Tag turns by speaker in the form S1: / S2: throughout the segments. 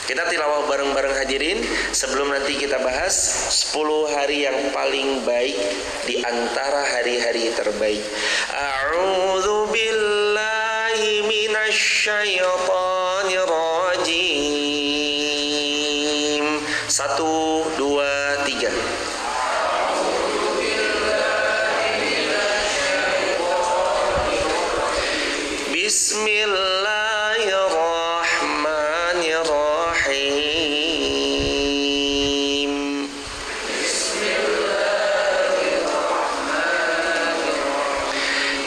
S1: Kita tilawah bareng-bareng hadirin sebelum nanti kita bahas 10 hari yang paling baik di antara hari-hari terbaik. A'udzu billahi minasyaitonir rajim. 1, 2, 3. Bismillahirrahmanirrahim.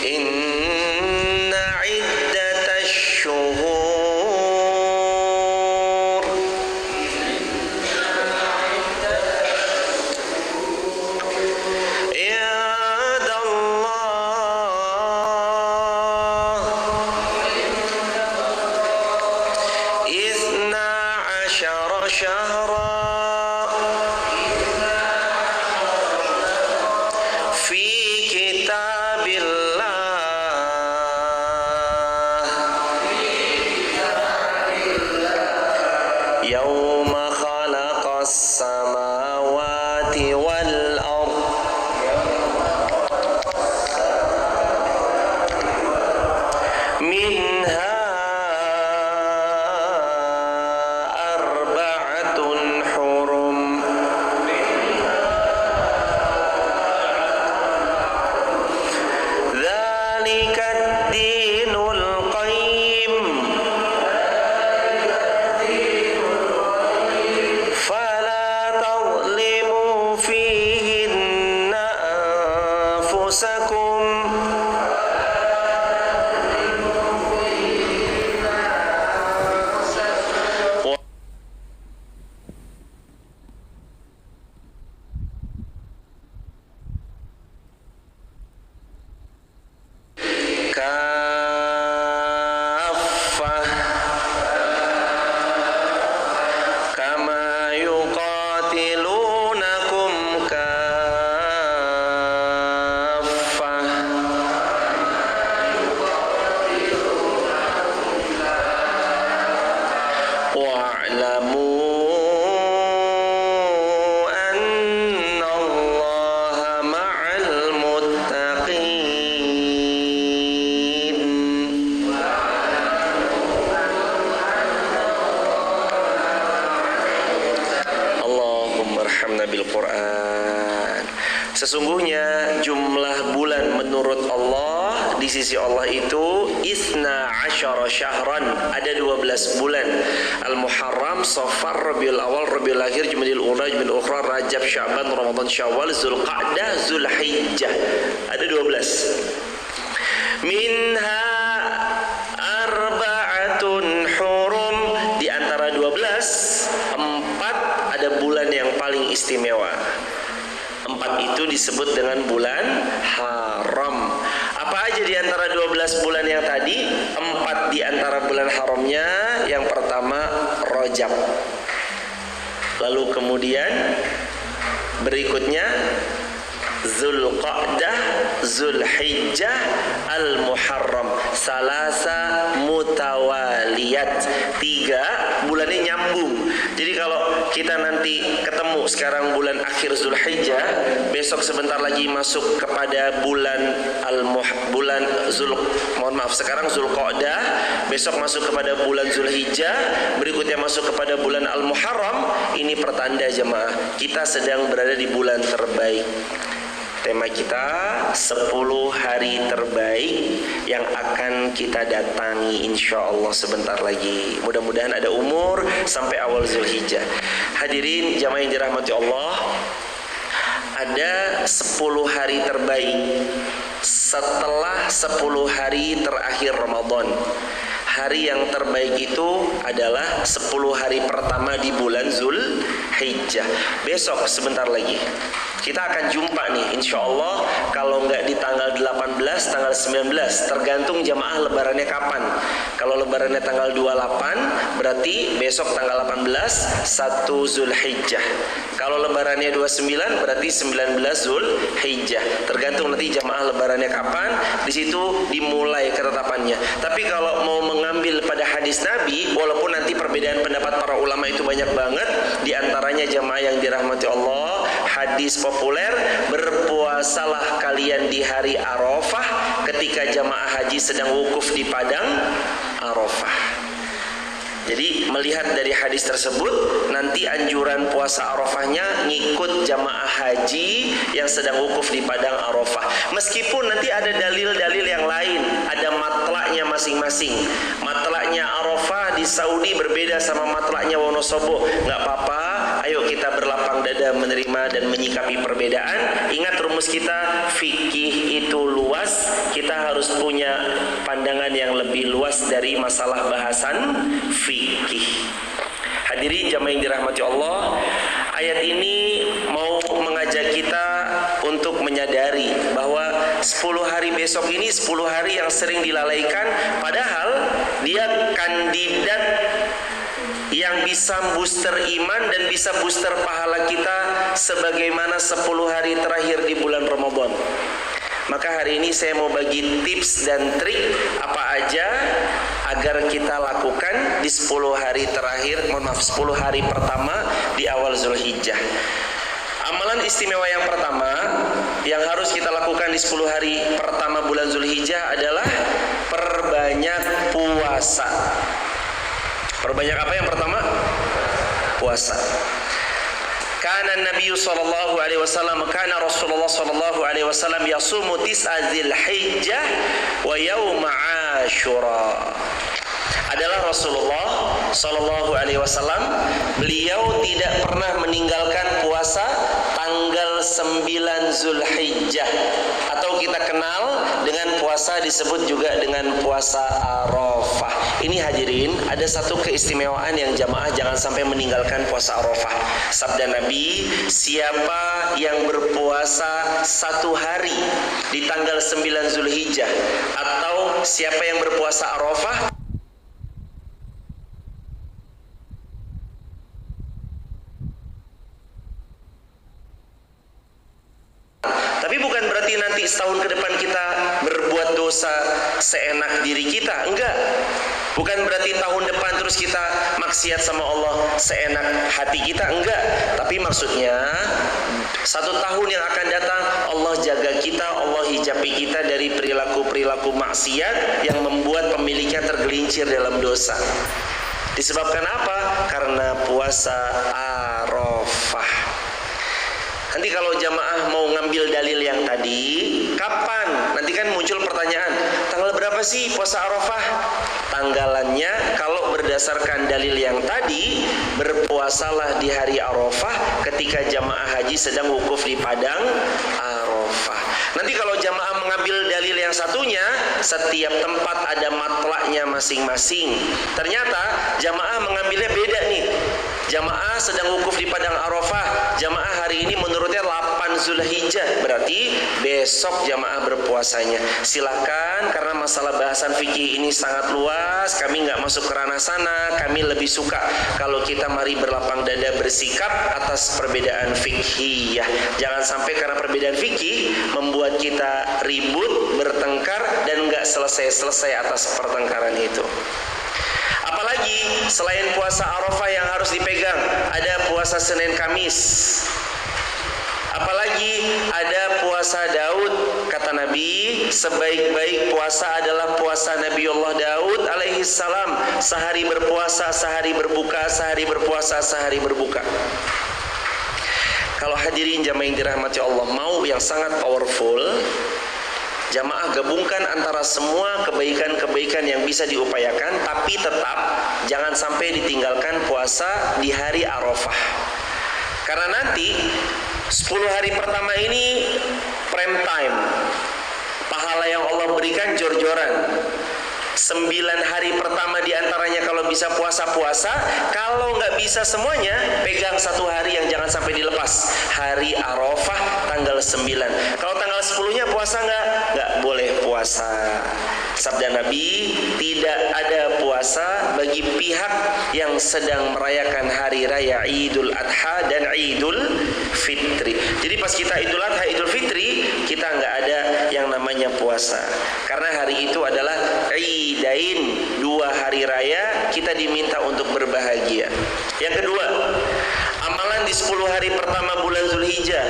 S1: Inna iddatash syuhur Yauma khalaqas samawati wal ard minha arba'atun hurum dzalikad dinul qayyim kaffah kama yuqatilunakum kaffah wa'lamu annallaha ma'al muttaqin. Allahumma arhamna bil Qur'an. Sesungguhnya jumlah bulan menurut Allah di sisi Allah itu isna asyara syahran, ada 12 bulan. Al-Muharram, Safar, Rabiul Awal, Rabiul Akhir, Jumadil Ula, Jumadil Ukhra, Rajab, Sya'ban, Ramadan, Syawal, Zulqa'dah, Zulhijjah. Ada 12. Minha arba'atun hurum, di antara 12, 4 ada bulan yang paling istimewa. 4 itu disebut dengan bulan haram. Apa aja di antara 12 bulan yang tadi? 4 di antara bulan haramnya. Yang pertama Rajab. Lalu kemudian berikutnya Zulqa'dah, Zulhijjah, Al-Muharram. Salasa mutawaliyat. 3 bulannya nyambung. Jadi kalau kita nanti ketemu sekarang bulan akhir Zulhijjah, besok sebentar lagi masuk kepada bulan sekarang Zulqa'dah, besok masuk kepada bulan Zulhijjah, berikutnya masuk kepada bulan Al-Muharram. Ini pertanda jemaah kita sedang berada di bulan terbaik. Tema kita 10 hari terbaik yang akan kita datangi insya Allah sebentar lagi. Mudah-mudahan ada umur sampai awal Zulhijjah. Hadirin jamaah yang dirahmati Allah, ada 10 hari terbaik setelah 10 hari terakhir Ramadan. Hari yang terbaik itu adalah 10 hari pertama di bulan Zulhijjah. Besok sebentar lagi Kita akan jumpa nih insya Allah, kalau nggak di tanggal 18, tanggal 19, tergantung jamaah lebarannya kapan. Kalau lebarannya tanggal 28, berarti besok tanggal 18 1 Zulhijjah. Kalau lebarannya 29, berarti 19 Zulhijjah. Tergantung nanti jamaah lebarannya kapan, di situ dimulai ketetapannya. Tapi kalau mau mengambil pada hadis Nabi, walaupun nanti perbedaan pendapat para ulama itu banyak banget, di antaranya jamaah yang dirahmati Allah, hadis populer, berpuasalah kalian di hari Arafah ketika jamaah haji sedang wukuf di padang Arafah. Jadi melihat dari hadis tersebut, nanti anjuran puasa Arafahnya ngikut jamaah haji yang sedang wukuf di padang Arafah. Meskipun nanti ada dalil-dalil yang lain, ada matlaknya masing-masing. Matlaknya Arafah di Saudi berbeda sama matlaknya Wonosobo. Nggak apa-apa, ayo kita berlapang dada menerima dan menyikapi perbedaan. Ingat rumus kita, fikih itu luas, kita harus punya pandangan yang lebih luas dari masalah bahasan fikih. Hadirin jamaah yang dirahmati Allah, ayat ini mau mengajak kita untuk menyadari bahwa 10 hari besok ini 10 hari yang sering dilalaikan, padahal dia kandidat yang bisa booster iman dan bisa booster pahala kita sebagaimana 10 hari terakhir di bulan Ramadan. Maka hari ini saya mau bagi tips dan trik apa aja agar kita lakukan di 10 hari terakhir, 10 hari pertama di awal Zulhijjah. Amalan istimewa yang pertama yang harus kita lakukan di 10 hari pertama bulan Zulhijjah adalah perbanyak puasa. Perbanyak apa yang pertama? Puasa. Kana Nabi sallallahu alaihi wasallam, kana Rasulullah sallallahu alaihi wasallam yasumu tis'a Dzulhijjah wa yaum Asyura. Adalah Rasulullah sallallahu alaihi wasallam, beliau tidak pernah meninggalkan puasa tanggal 9 Zulhijjah, atau kita kenal dengan puasa disebut juga dengan puasa Arafah. Ini hadirin, ada satu keistimewaan yang jamaah jangan sampai meninggalkan puasa Arafah. Sabda Nabi, siapa yang berpuasa 1 hari di tanggal 9 Zulhijjah, atau siapa yang berpuasa Arafah, tapi bukan berarti nanti setahun ke depan kita berbuat dosa seenak diri kita, enggak. Bukan berarti tahun depan terus kita maksiat sama Allah seenak hati kita, enggak. Tapi maksudnya 1 tahun yang akan datang Allah jaga kita, Allah hijabi kita dari perilaku-perilaku maksiat yang membuat pemiliknya tergelincir dalam dosa. Disebabkan apa? Karena puasa Arafah. Nanti kalau jamaah mau ngambil dalil yang tadi, kapan? Nanti kan muncul pertanyaan, tanggal berapa sih puasa Arafah? Tanggalannya kalau berdasarkan dalil yang tadi, berpuasalah di hari Arafah ketika jamaah haji sedang wukuf di padang Arafah. Nanti kalau jamaah mengambil dalil yang satunya, setiap tempat ada matlaknya masing-masing. Ternyata jamaah mengambilnya beda nih. Jamaah sedang wukuf di padang Arafah, jamaah hari ini menurutnya 8 Zulhijjah, berarti besok jamaah berpuasanya. Silakan, karena masalah bahasan fikih ini sangat luas, kami nggak masuk ke ranah sana. Kami lebih suka kalau kita mari berlapang dada bersikap atas perbedaan fikih ya. Jangan sampai karena perbedaan fikih membuat kita ribut, bertengkar, dan nggak selesai-selesai atas pertengkaran itu. Apalagi selain puasa Arafah yang harus dipegang, ada puasa Senin Kamis. Apalagi ada puasa Daud. Kata Nabi, sebaik-baik puasa adalah puasa Nabiullah Daud alaihi salam. Sehari berpuasa, sehari berbuka, sehari berpuasa, sehari berbuka. Kalau hadirin jamaah yang dirahmati Allah, mau yang sangat powerful, jamaah gabungkan antara semua kebaikan-kebaikan yang bisa diupayakan, tapi tetap jangan sampai ditinggalkan puasa di hari Arafah. Karena nanti 10 hari pertama ini prime time. Pahala yang Allah berikan jor-joran. 9 hari pertama diantaranya kalau bisa puasa-puasa. Kalau nggak bisa semuanya, pegang 1 hari yang jangan sampai dilepas. Hari Arafah tanggal 9. Kalau tanggal 10-nya puasa nggak boleh puasa. Sabda Nabi, tidak ada puasa bagi pihak yang sedang merayakan hari raya Idul Adha dan Idul Fitri. Jadi pas kita Idul Adha, Idul Fitri, kita nggak ada yang namanya puasa. Karena hari itu adalah Idain, 2 hari raya, kita diminta untuk berbahagia. Yang kedua, amalan di 10 hari pertama bulan Zulhijjah.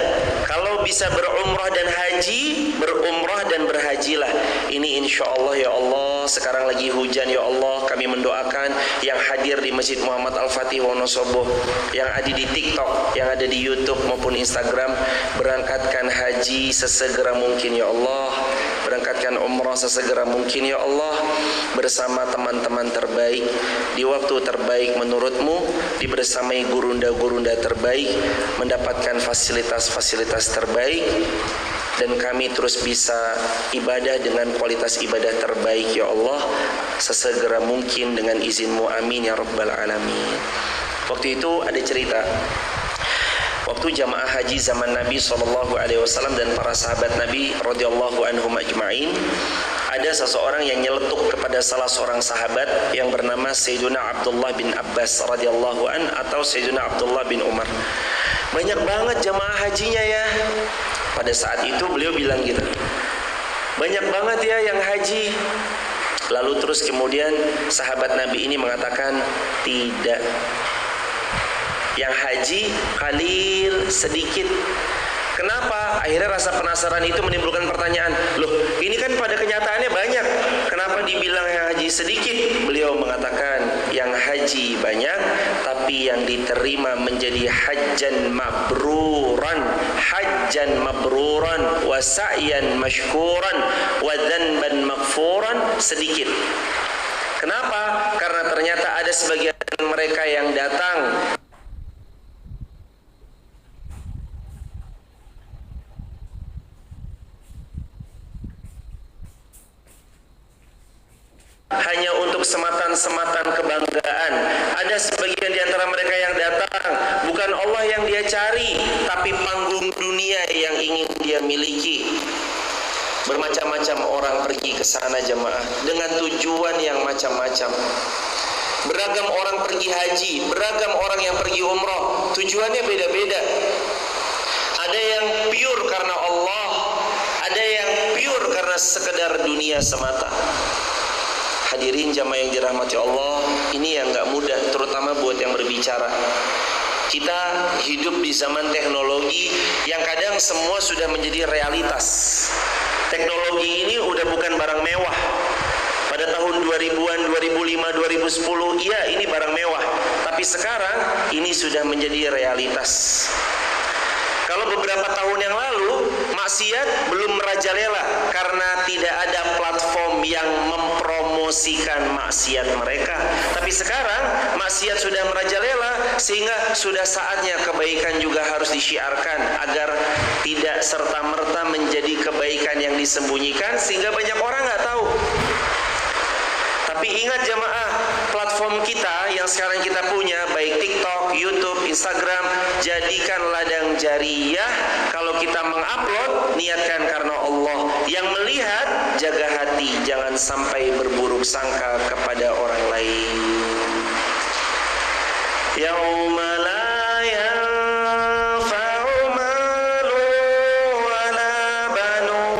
S1: Kalau bisa berumrah dan haji, berumrah dan berhajilah. Ini insya Allah ya Allah, sekarang lagi hujan ya Allah, kami mendoakan yang hadir di Masjid Muhammad Al-Fatih Wonosobo, yang ada di TikTok, yang ada di YouTube maupun Instagram, berangkatkan haji sesegera mungkin ya Allah, berangkatkan umrah sesegera mungkin ya Allah, bersama teman-teman terbaik, di waktu terbaik menurutmu, dibersamai gurunda-gurunda terbaik, mendapatkan fasilitas-fasilitas terbaik, dan kami terus bisa ibadah dengan kualitas ibadah terbaik ya Allah, sesegera mungkin dengan izinmu, amin ya rabbal alamin. Waktu itu ada cerita, waktu jamaah haji zaman Nabi SAW dan para sahabat Nabi radhiyallahu anhum ajma'in, ada seseorang yang nyeletuk kepada salah seorang sahabat yang bernama Sayyiduna Abdullah bin Abbas radhiyallahu an, atau Sayyiduna Abdullah bin Umar. Banyak banget jamaah hajinya ya. Pada saat itu beliau bilang gitu, banyak banget ya yang haji. Lalu terus kemudian sahabat Nabi ini mengatakan, tidak, yang haji qalil, sedikit. Kenapa? Akhirnya rasa penasaran itu menimbulkan pertanyaan, loh ini kan pada kenyataannya banyak, kenapa dibilang yang haji sedikit? Beliau mengatakan, yang haji banyak, tapi yang diterima menjadi hajjan mabruran, wa sa'yan mashkuran, wa dhanban maghfuran, sedikit. Kenapa? Karena ternyata ada sebagian mereka yang datang hanya untuk sematan-sematan kebanggaan. Ada sebagian di antara mereka yang datang, bukan Allah yang dia cari, tapi panggung dunia yang ingin dia miliki. Bermacam-macam orang pergi ke sana jamaah dengan tujuan yang macam-macam. Beragam orang pergi haji, beragam orang yang pergi umrah, tujuannya beda-beda. Ada yang pure karena Allah, ada yang pure karena sekedar dunia semata. Hadirin jamaah yang dirahmati Allah, ini yang gak mudah, terutama buat yang berbicara. Kita hidup di zaman teknologi yang kadang semua sudah menjadi realitas. Teknologi ini udah bukan barang mewah. Pada tahun 2000-an, 2005, 2010, iya ini barang mewah. Tapi sekarang ini sudah menjadi realitas. Kalau beberapa tahun yang lalu maksiat belum merajalela karena tidak ada platform yang mempromosikan maksiat mereka. Tapi sekarang maksiat sudah merajalela, sehingga sudah saatnya kebaikan juga harus disyiarkan agar tidak serta-merta menjadi kebaikan yang disembunyikan sehingga banyak orang nggak tahu. Tapi ingat jamaah, platform kita yang sekarang kita punya, baik TikTok, YouTube, Instagram, jadikan ladang jariyah. Kalau kita mengupload, niatkan karena Allah. Yang melihat, jaga hati, jangan sampai berburuk sangka kepada orang lain. Yauma la yanfa'u malu wala banun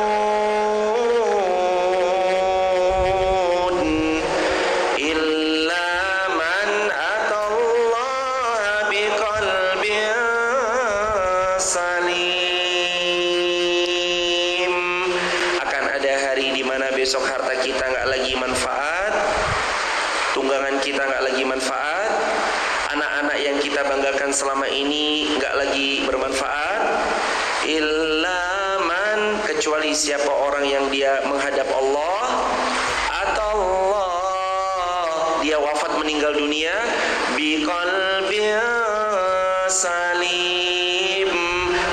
S1: illa man atallaha biqalbin salim. Akan ada hari di mana besok harta kita nggak lagi manfaat, tunggangan kita nggak lagi manfaat, anak-anak yang kita banggakan selama ini nggak lagi bermanfaat. Illa man, kecuali siapa orang yang dia menghadap Allah, atau Allah dia wafat meninggal dunia biqalbin salim,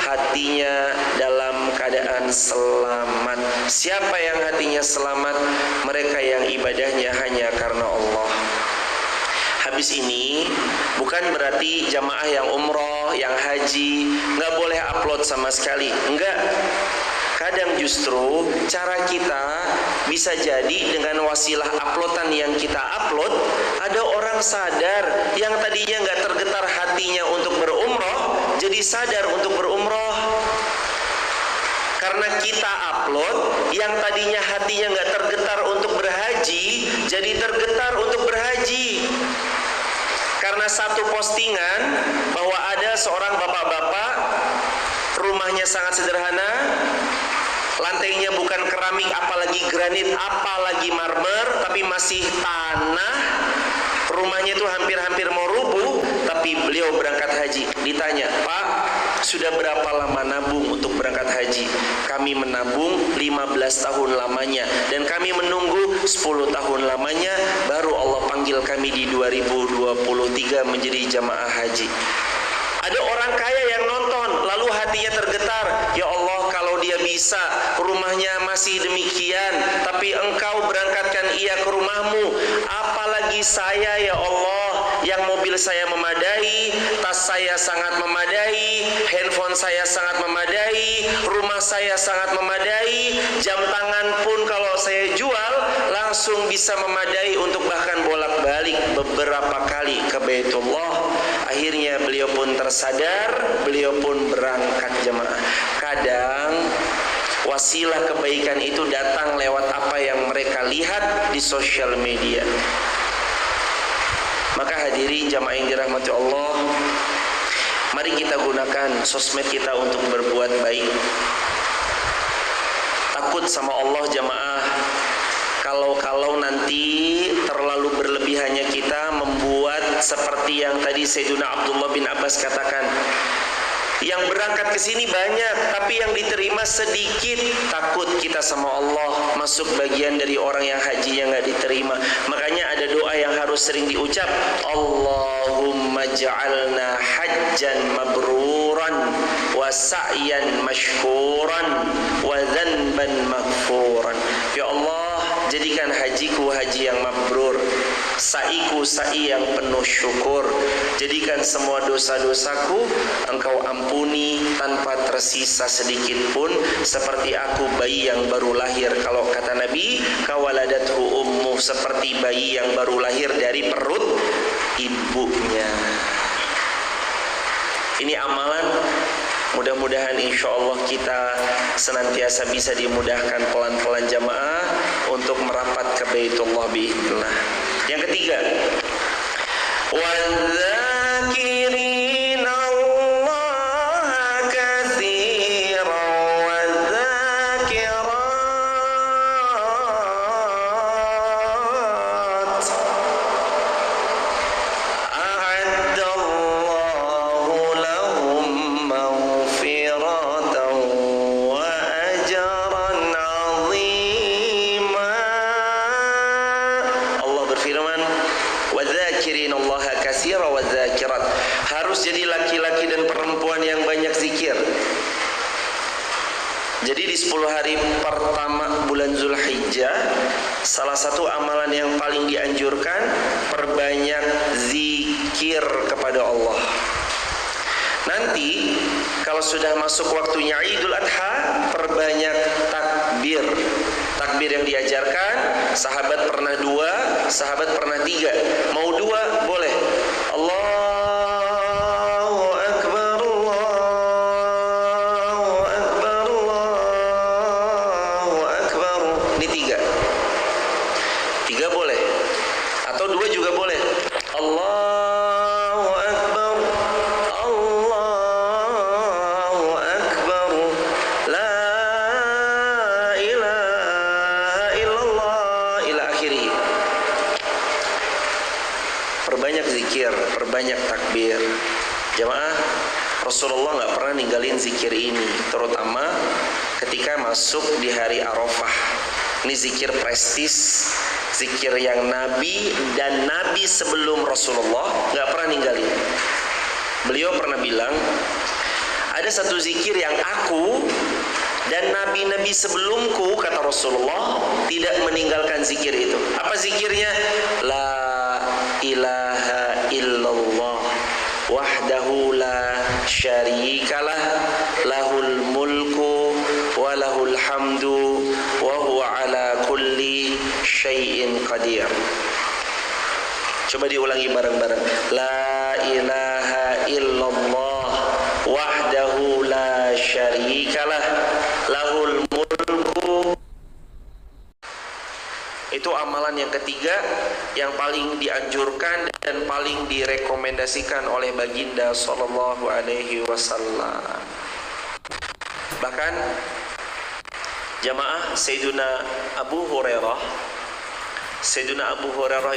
S1: hatinya dalam keadaan selamat. Siapa yang hatinya selamat? Mereka yang ibadahnya hanya karena Allah. Habis ini bukan berarti jamaah yang umroh, yang haji nggak boleh upload sama sekali. Enggak. Kadang justru cara kita bisa jadi dengan wasilah uploadan yang kita upload, ada orang sadar yang tadinya nggak tergetar hatinya untuk berumroh, jadi sadar untuk berumroh. Karena kita upload, yang tadinya hatinya nggak tergetar untuk berhaji, jadi tergetar untuk berhaji. Karena satu postingan bahwa ada seorang bapak-bapak, rumahnya sangat sederhana, lantainya bukan keramik, apalagi granit, apalagi marmer, tapi masih tanah. Rumahnya itu hampir-hampir mau rubuh, tapi beliau berangkat haji. Ditanya, Pak, sudah berapa lama nabung untuk berangkat haji? Kami menabung 15 tahun lamanya, dan kami menunggu 10 tahun lamanya, baru Allah panggil kami di 2023 menjadi jamaah haji. Ada orang kaya yang nonton, lalu hatinya tergetar. Ya Allah, kalau dia bisa, rumahnya masih demikian, tapi Engkau berangkatkan ia ke rumahmu. Apalagi saya, ya Allah, yang mobil saya memadai, tas saya sangat memadai, handphone saya sangat memadai, rumah saya sangat memadai, jam tangan pun kalau saya jual langsung bisa memadai untuk bahkan bolak-balik beberapa kali ke Baitullah. Akhirnya beliau pun tersadar, beliau pun berangkat jemaah. Kadang wasilah kebaikan itu datang lewat apa yang mereka lihat di sosial media. Maka hadirin jamaah yang dirahmati Allah, mari kita gunakan sosmed kita untuk berbuat baik. Takut sama Allah jamaah, kalau nanti terlalu berlebihannya kita membuat seperti yang tadi Sayyiduna Abdullah bin Abbas katakan, yang berangkat ke sini banyak tapi yang diterima sedikit. Takut kita sama Allah masuk bagian dari orang yang hajinya nggak diterima. Makanya ada doa yang harus sering diucap, Allahumma ja'alna hajjan mabruran wa sa'yan mashkuran wa dhanban maghfuran. Ya Allah, jadikan hajiku haji yang mabrur, sa'iku sa'i yang penuh syukur. Jadikan semua dosa-dosaku Engkau ampuni tanpa tersisa sedikit pun, seperti aku bayi yang baru lahir. Kalau kata Nabi, kawaladathu ummu, seperti bayi yang baru lahir dari perut ibunya. Ini amalan, mudah-mudahan insya Allah kita senantiasa bisa dimudahkan pelan-pelan jamaah untuk merapat ke Baitullah biidznillah. Yang ketiga, wadzakirin Allah katsiran wadzakirat, a'addallahu lahum maghfiratan wa ajran 'azima. Allah berfirman, wadzakirin Allah katsira wadzakirat. Harus jadi laki-laki dan perempuan yang banyak zikir. Jadi di 10 hari pertama bulan Zulhijjah, salah satu amalan yang paling dianjurkan, perbanyak zikir kepada Allah. Nanti kalau sudah masuk waktunya Idul Adha, perbanyak takbir. Takbir yang diajarkan, sahabat pernah 2, sahabat pernah 3. Mau 2 boleh. Allahu Akbar, Allahu Akbar, Allahu Akbar. Ini 3. 3 boleh. Atau 2 juga boleh. Allahu Akbar, Allahu Akbar, la ilaha illallah, ila akhirih. Perbanyak zikir, perbanyak takbir. Jamaah, Rasulullah nggak pernah ninggalin zikir ini, terutama ketika masuk di hari Arafah. Ini zikir prestis, zikir yang Nabi dan Nabi sebelum Rasulullah nggak pernah ninggalin. Beliau pernah bilang, ada satu zikir yang aku Dan nabi-nabi sebelumku, kata Rasulullah, tidak meninggalkan zikir itu. Apa zikirnya? La ilaha illallah wahdahu la syarikalah lahul mulku wa lahul hamdu wa huwa ala kulli syai'in qadir. Coba diulangi bareng-bareng. La ilaha illallah wahdahu la syarikalah lahul mulku. Itu amalan yang ketiga yang paling dianjurkan dan paling direkomendasikan oleh baginda sallallahu alaihi wasallam. Bahkan jamaah Sayyiduna Abu Hurairah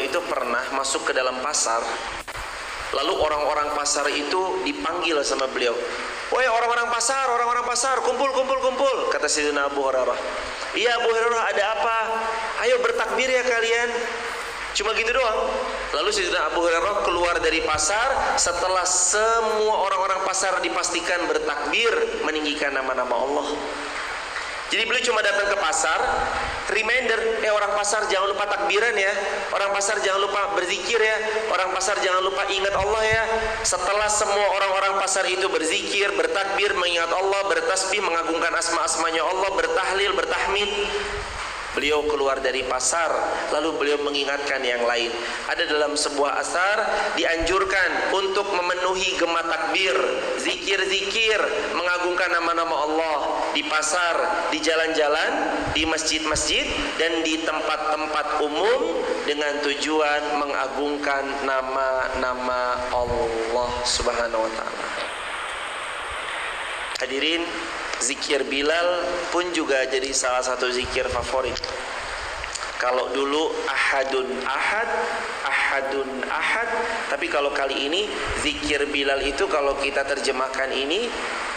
S1: itu pernah masuk ke dalam pasar. Lalu orang-orang pasar itu dipanggil sama beliau. Woi orang-orang pasar, kumpul. Kata Sayyidina Abu Hurairah. Iya Abu Hurairah, ada apa? Ayo bertakbir ya kalian. Cuma gitu doang. Lalu Sayyidina Abu Hurairah keluar dari pasar setelah semua orang-orang pasar dipastikan bertakbir meninggikan nama-nama Allah. Jadi beliau cuma datang ke pasar, reminder, orang pasar jangan lupa takbiran ya, orang pasar jangan lupa berzikir ya, orang pasar jangan lupa ingat Allah ya. Setelah semua orang-orang pasar itu berzikir, bertakbir, mengingat Allah, bertasbih, mengagungkan asma-asmanya Allah, bertahlil, bertahmid, beliau keluar dari pasar, lalu beliau mengingatkan yang lain. Ada dalam sebuah asar dianjurkan untuk memenuhi gema takbir, zikir-zikir, mengagungkan nama-nama Allah di pasar, di jalan-jalan, di masjid-masjid, dan di tempat-tempat umum dengan tujuan mengagungkan nama-nama Allah Subhanahu wa ta'ala. Hadirin, zikir Bilal pun juga jadi salah satu zikir favorit. Kalau dulu ahadun ahad, tapi kalau kali ini zikir Bilal itu kalau kita terjemahkan ini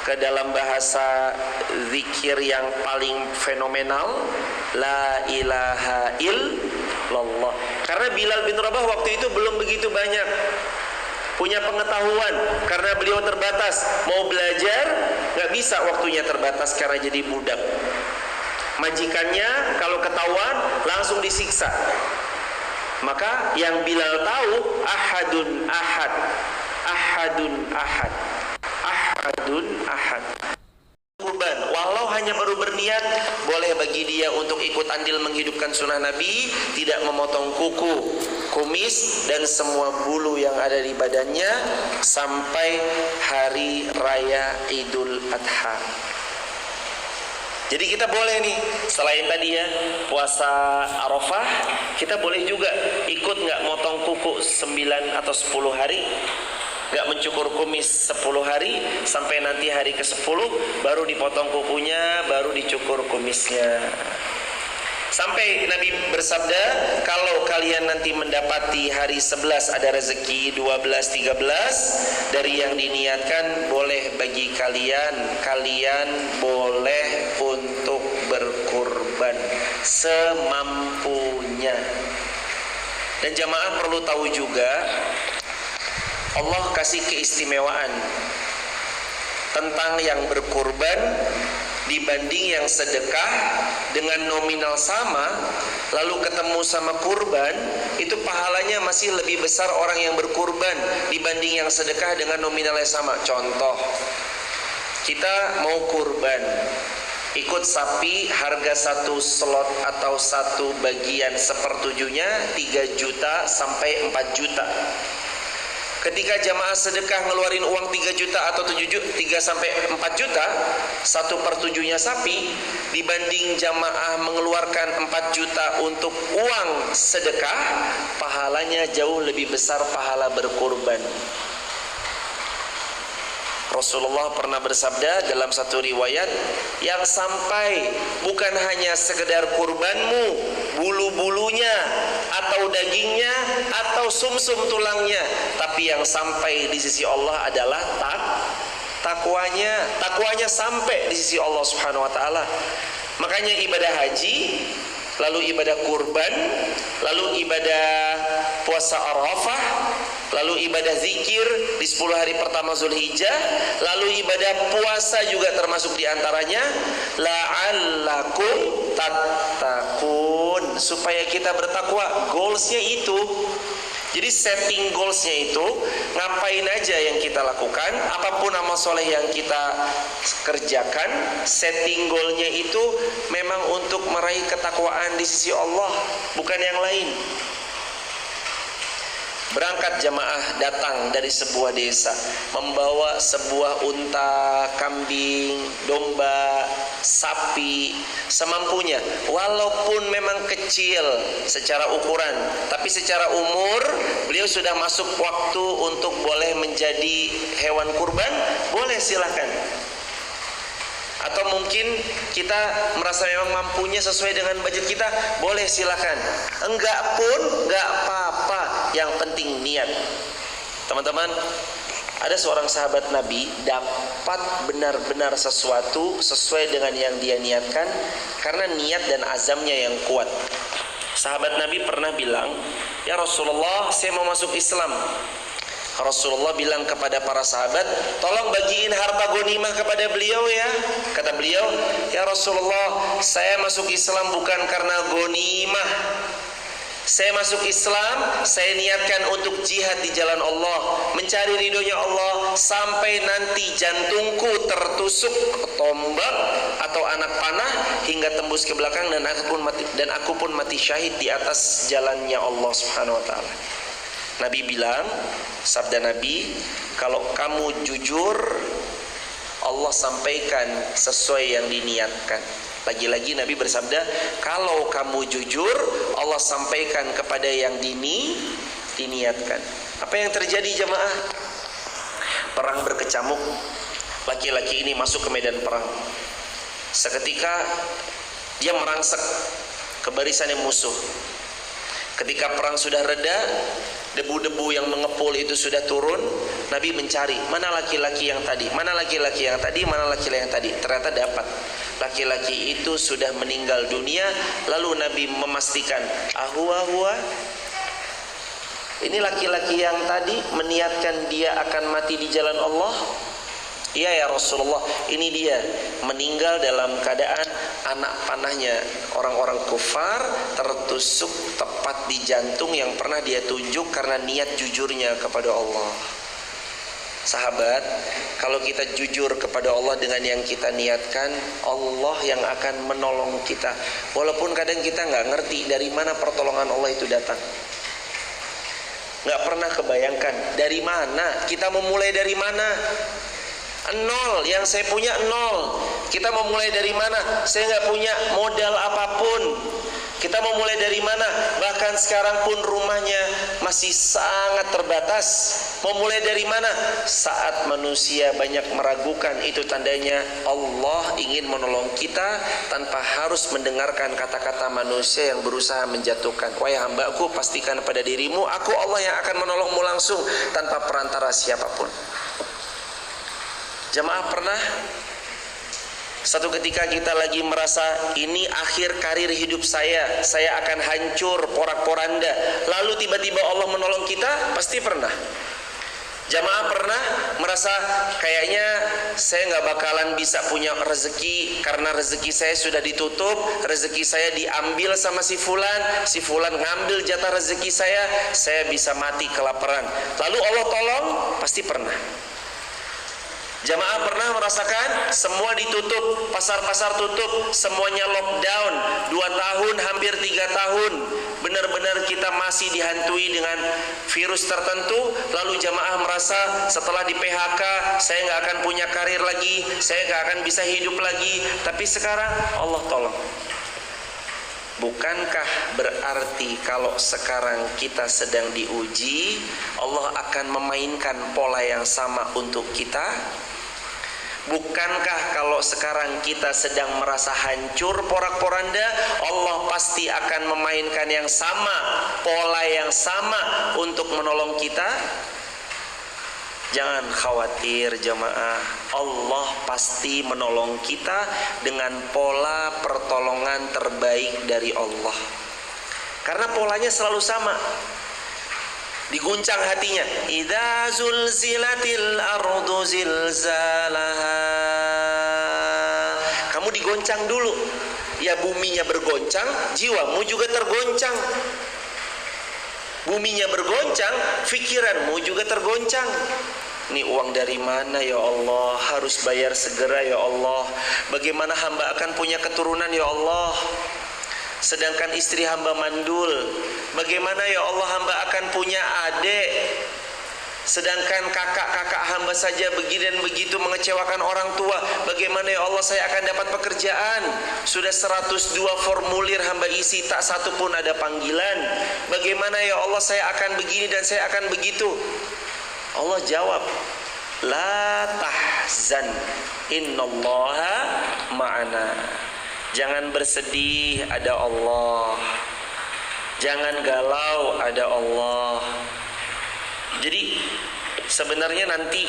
S1: ke dalam bahasa zikir yang paling fenomenal, la ilaha illallah. Karena Bilal bin Rabah waktu itu belum begitu banyak punya pengetahuan, karena beliau terbatas. Mau belajar nggak bisa, waktunya terbatas karena jadi budak. Majikannya kalau ketahuan langsung disiksa. Maka yang Bilal tahu ahadun ahad. Kurban, walau hanya baru berniat, boleh bagi dia untuk ikut andil menghidupkan sunnah Nabi, tidak memotong kuku, kumis, dan semua bulu yang ada di badannya sampai hari raya Idul Adha. Jadi kita boleh nih, selain tadi ya puasa Arafah, kita boleh juga ikut nggak motong kuku 9 atau 10 hari, nggak mencukur kumis 10 hari, sampai nanti hari ke-10 baru dipotong kukunya, baru dicukur kumisnya. Sampai Nabi bersabda, kalau kalian nanti mendapati hari 11 ada rezeki 12, 13 dari yang diniatkan, boleh bagi kalian boleh untuk berkurban semampunya. Dan jamaah perlu tahu juga, Allah kasih keistimewaan tentang yang berkurban dibanding yang sedekah dengan nominal sama, lalu ketemu sama kurban, itu pahalanya masih lebih besar orang yang berkurban dibanding yang sedekah dengan nominalnya sama. Contoh, kita mau kurban, ikut sapi harga satu slot atau satu bagian sepertujuhnya 3 juta sampai 4 juta. Ketika jamaah sedekah ngeluarin uang 3 juta atau 3 sampai 4 juta, 1/7-nya sapi, dibanding jamaah mengeluarkan 4 juta untuk uang sedekah, pahalanya jauh lebih besar pahala berkurban. Rasulullah pernah bersabda dalam satu riwayat, yang sampai bukan hanya sekedar kurbanmu, bulu-bulunya atau dagingnya atau sumsum tulangnya, tapi yang sampai di sisi Allah adalah takwanya sampai di sisi Allah Subhanahu wa taala. Makanya ibadah haji, lalu ibadah kurban, lalu ibadah puasa Arafah, lalu ibadah zikir di 10 10 hari pertama Zulhijjah. Lalu ibadah puasa juga termasuk diantaranya. La'allakum tattaqun, supaya kita bertakwa. Goalsnya itu. Jadi setting goalsnya itu, ngapain aja yang kita lakukan, apapun amal soleh yang kita kerjakan, setting goalnya itu memang untuk meraih ketakwaan di sisi Allah, bukan yang lain. Berangkat jamaah datang dari sebuah desa, membawa sebuah unta, kambing, domba, sapi, semampunya. Walaupun memang kecil secara ukuran, tapi secara umur beliau sudah masuk waktu untuk boleh menjadi hewan kurban, boleh silakan. Atau mungkin kita merasa memang mampunya sesuai dengan budget kita, boleh silakan. Enggak pun enggak apa-apa, yang penting niat. Teman-teman, ada seorang sahabat Nabi dapat benar-benar sesuatu sesuai dengan yang dia niatkan karena niat dan azamnya yang kuat. Sahabat Nabi pernah bilang, "Ya Rasulullah, saya mau masuk Islam." Rasulullah bilang kepada para sahabat, "Tolong bagiin harta ghanimah kepada beliau ya." Kata beliau, "Ya Rasulullah, saya masuk Islam bukan karena ghanimah. Saya masuk Islam, saya niatkan untuk jihad di jalan Allah, mencari ridhonya Allah, sampai nanti jantungku tertusuk tombak atau anak panah hingga tembus ke belakang dan aku pun mati syahid di atas jalannya Allah Subhanahu wa taala." Nabi bilang, sabda Nabi, kalau kamu jujur, Allah sampaikan sesuai yang diniatkan. Lagi-lagi Nabi bersabda, kalau kamu jujur, Allah sampaikan kepada yang diniatkan. Apa yang terjadi jamaah? Perang berkecamuk. Laki-laki ini masuk ke medan perang. Seketika dia merangsek ke barisan musuh. Ketika perang sudah reda, debu-debu yang mengepul itu sudah turun, Nabi mencari, mana laki-laki yang tadi, mana laki-laki yang tadi, mana laki-laki yang tadi. Ternyata dapat, laki-laki itu sudah meninggal dunia. Lalu Nabi memastikan, ahwa, ini laki-laki yang tadi meniatkan dia akan mati di jalan Allah. Iya ya Rasulullah, ini dia meninggal dalam keadaan anak panahnya orang-orang kufar tertusuk tepat di jantung yang pernah dia tunjuk karena niat jujurnya kepada Allah. Sahabat, kalau kita jujur kepada Allah dengan yang kita niatkan, Allah yang akan menolong kita. Walaupun kadang kita nggak ngerti dari mana pertolongan Allah itu datang. Nggak pernah kebayangkan dari mana, kita memulai dari mana. Nol, yang saya punya nol. Kita mau mulai dari mana? Saya nggak punya modal apapun. Kita mau mulai dari mana? Bahkan sekarang pun rumahnya masih sangat terbatas. Mau mulai dari mana? Saat manusia banyak meragukan, itu tandanya Allah ingin menolong kita tanpa harus mendengarkan kata-kata manusia yang berusaha menjatuhkan. Wahai hambaku, pastikan pada dirimu, aku Allah yang akan menolongmu langsung tanpa perantara siapapun. Jamaah, pernah satu ketika kita lagi merasa ini akhir karir hidup saya akan hancur porak-poranda, lalu tiba-tiba Allah menolong kita? Pasti pernah. Jamaah pernah merasa kayaknya saya nggak bakalan bisa punya rezeki karena rezeki saya sudah ditutup, rezeki saya diambil sama si fulan ngambil jatah rezeki saya bisa mati kelaparan, lalu Allah tolong? Pasti pernah. Jamaah pernah merasakan semua ditutup, pasar-pasar tutup, semuanya lockdown 2 tahun, hampir 3 tahun, benar-benar kita masih dihantui dengan virus tertentu, lalu jamaah merasa setelah di PHK saya nggak akan punya karir lagi, saya nggak akan bisa hidup lagi. Tapi sekarang Allah tolong. Bukankah berarti kalau sekarang kita sedang diuji, Allah akan memainkan pola yang sama untuk kita? Bukankah kalau sekarang kita sedang merasa hancur porak-poranda, Allah pasti akan memainkan yang sama, pola yang sama untuk menolong kita? Jangan khawatir jamaah, Allah pasti menolong kita dengan pola pertolongan terbaik dari Allah. Karena polanya selalu sama. Diguncang hatinya. Idza zulzilatil ardu zilzalaha. Kamu digoncang dulu. Ya buminya bergoncang, jiwamu juga tergoncang. Buminya bergoncang, pikiranmu juga tergoncang. Ini uang dari mana ya Allah? Harus bayar segera ya Allah. Bagaimana hamba akan punya keturunan ya Allah? Sedangkan istri hamba mandul. Bagaimana ya Allah hamba akan punya adik? Sedangkan kakak-kakak hamba saja begini dan begitu mengecewakan orang tua. Bagaimana ya Allah saya akan dapat pekerjaan? Sudah 102 formulir hamba isi, tak satu pun ada panggilan. Bagaimana ya Allah saya akan begini dan saya akan begitu? Allah jawab, la tahzan, innallaha ma'ana. Jangan bersedih, ada Allah. Jangan galau, ada Allah. Jadi sebenarnya nanti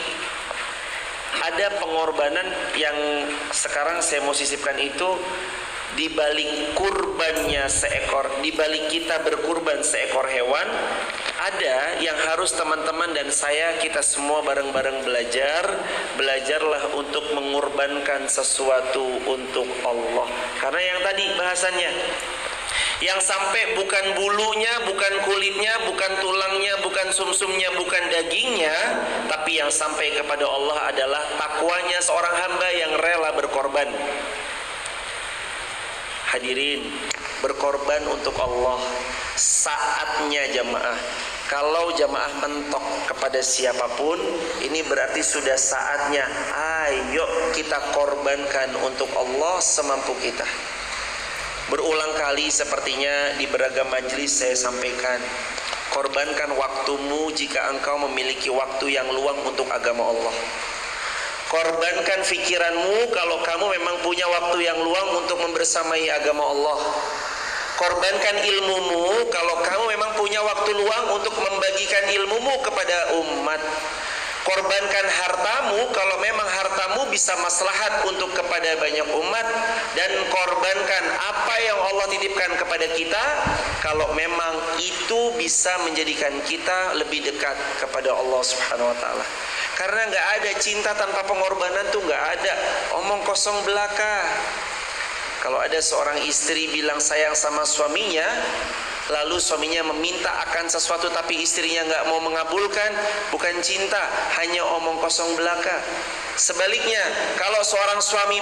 S1: ada pengorbanan yang sekarang saya mau sisipkan itu, di balik kurbannya seekor, di balik kita berkurban seekor hewan, ada yang harus teman-teman dan saya, kita semua bareng-bareng belajarlah untuk mengorbankan sesuatu untuk Allah. Karena yang tadi bahasannya, yang sampai bukan bulunya, bukan kulitnya, bukan tulangnya, bukan sumsumnya, bukan dagingnya, tapi yang sampai kepada Allah adalah takwanya seorang hamba yang rela berkorban. Hadirin, berkorban untuk Allah saatnya jamaah. Kalau jamaah mentok kepada siapapun, ini berarti sudah saatnya. Ayo kita korbankan untuk Allah semampu kita. Berulang kali sepertinya di beragam majelis saya sampaikan, korbankan waktumu jika engkau memiliki waktu yang luang untuk agama Allah. Korbankan fikiranmu kalau kamu memang punya waktu yang luang untuk membersamai agama Allah. Korbankan ilmumu kalau kamu memang punya waktu luang untuk membagikan ilmumu kepada umat. Korbankan hartamu kalau memang hartamu bisa maslahat untuk kepada banyak umat. Dan korbankan apa yang Allah titipkan kepada kita kalau memang itu bisa menjadikan kita lebih dekat kepada Allah Subhanahu wa ta'ala. Karena gak ada cinta tanpa pengorbanan tuh gak ada. Omong kosong belaka. Kalau ada seorang istri bilang sayang sama suaminya, lalu suaminya meminta akan sesuatu tapi istrinya nggak mau mengabulkan, bukan cinta, hanya omong kosong belaka. Sebaliknya, kalau seorang suami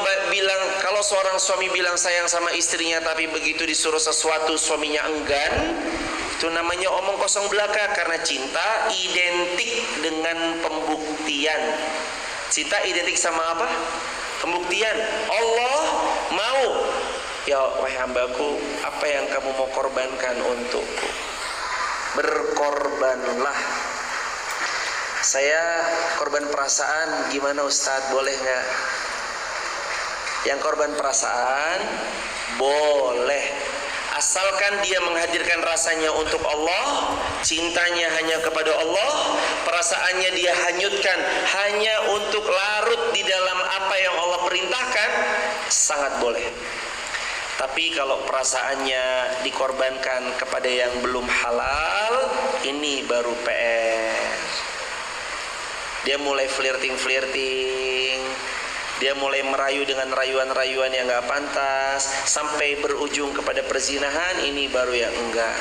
S1: bilang sayang sama istrinya tapi begitu disuruh sesuatu suaminya enggan, itu namanya omong kosong belaka. Karena cinta identik dengan pembuktian. Cinta identik sama apa? Pembuktian. Allah mau, ya wahai hambaku, apa yang kamu mau korbankan untukku? Berkorbanlah. Saya korban perasaan, gimana Ustadz, boleh nggak? Yang korban perasaan boleh, asalkan dia menghadirkan rasanya untuk Allah, cintanya hanya kepada Allah, perasaannya dia hanyutkan hanya untuk larut di dalam apa yang Allah perintahkan, sangat boleh. Tapi kalau perasaannya dikorbankan kepada yang belum halal, ini baru PR. Dia mulai flirting, dia mulai merayu dengan rayuan-rayuan yang gak pantas, sampai berujung kepada perzinahan, ini baru yang enggak.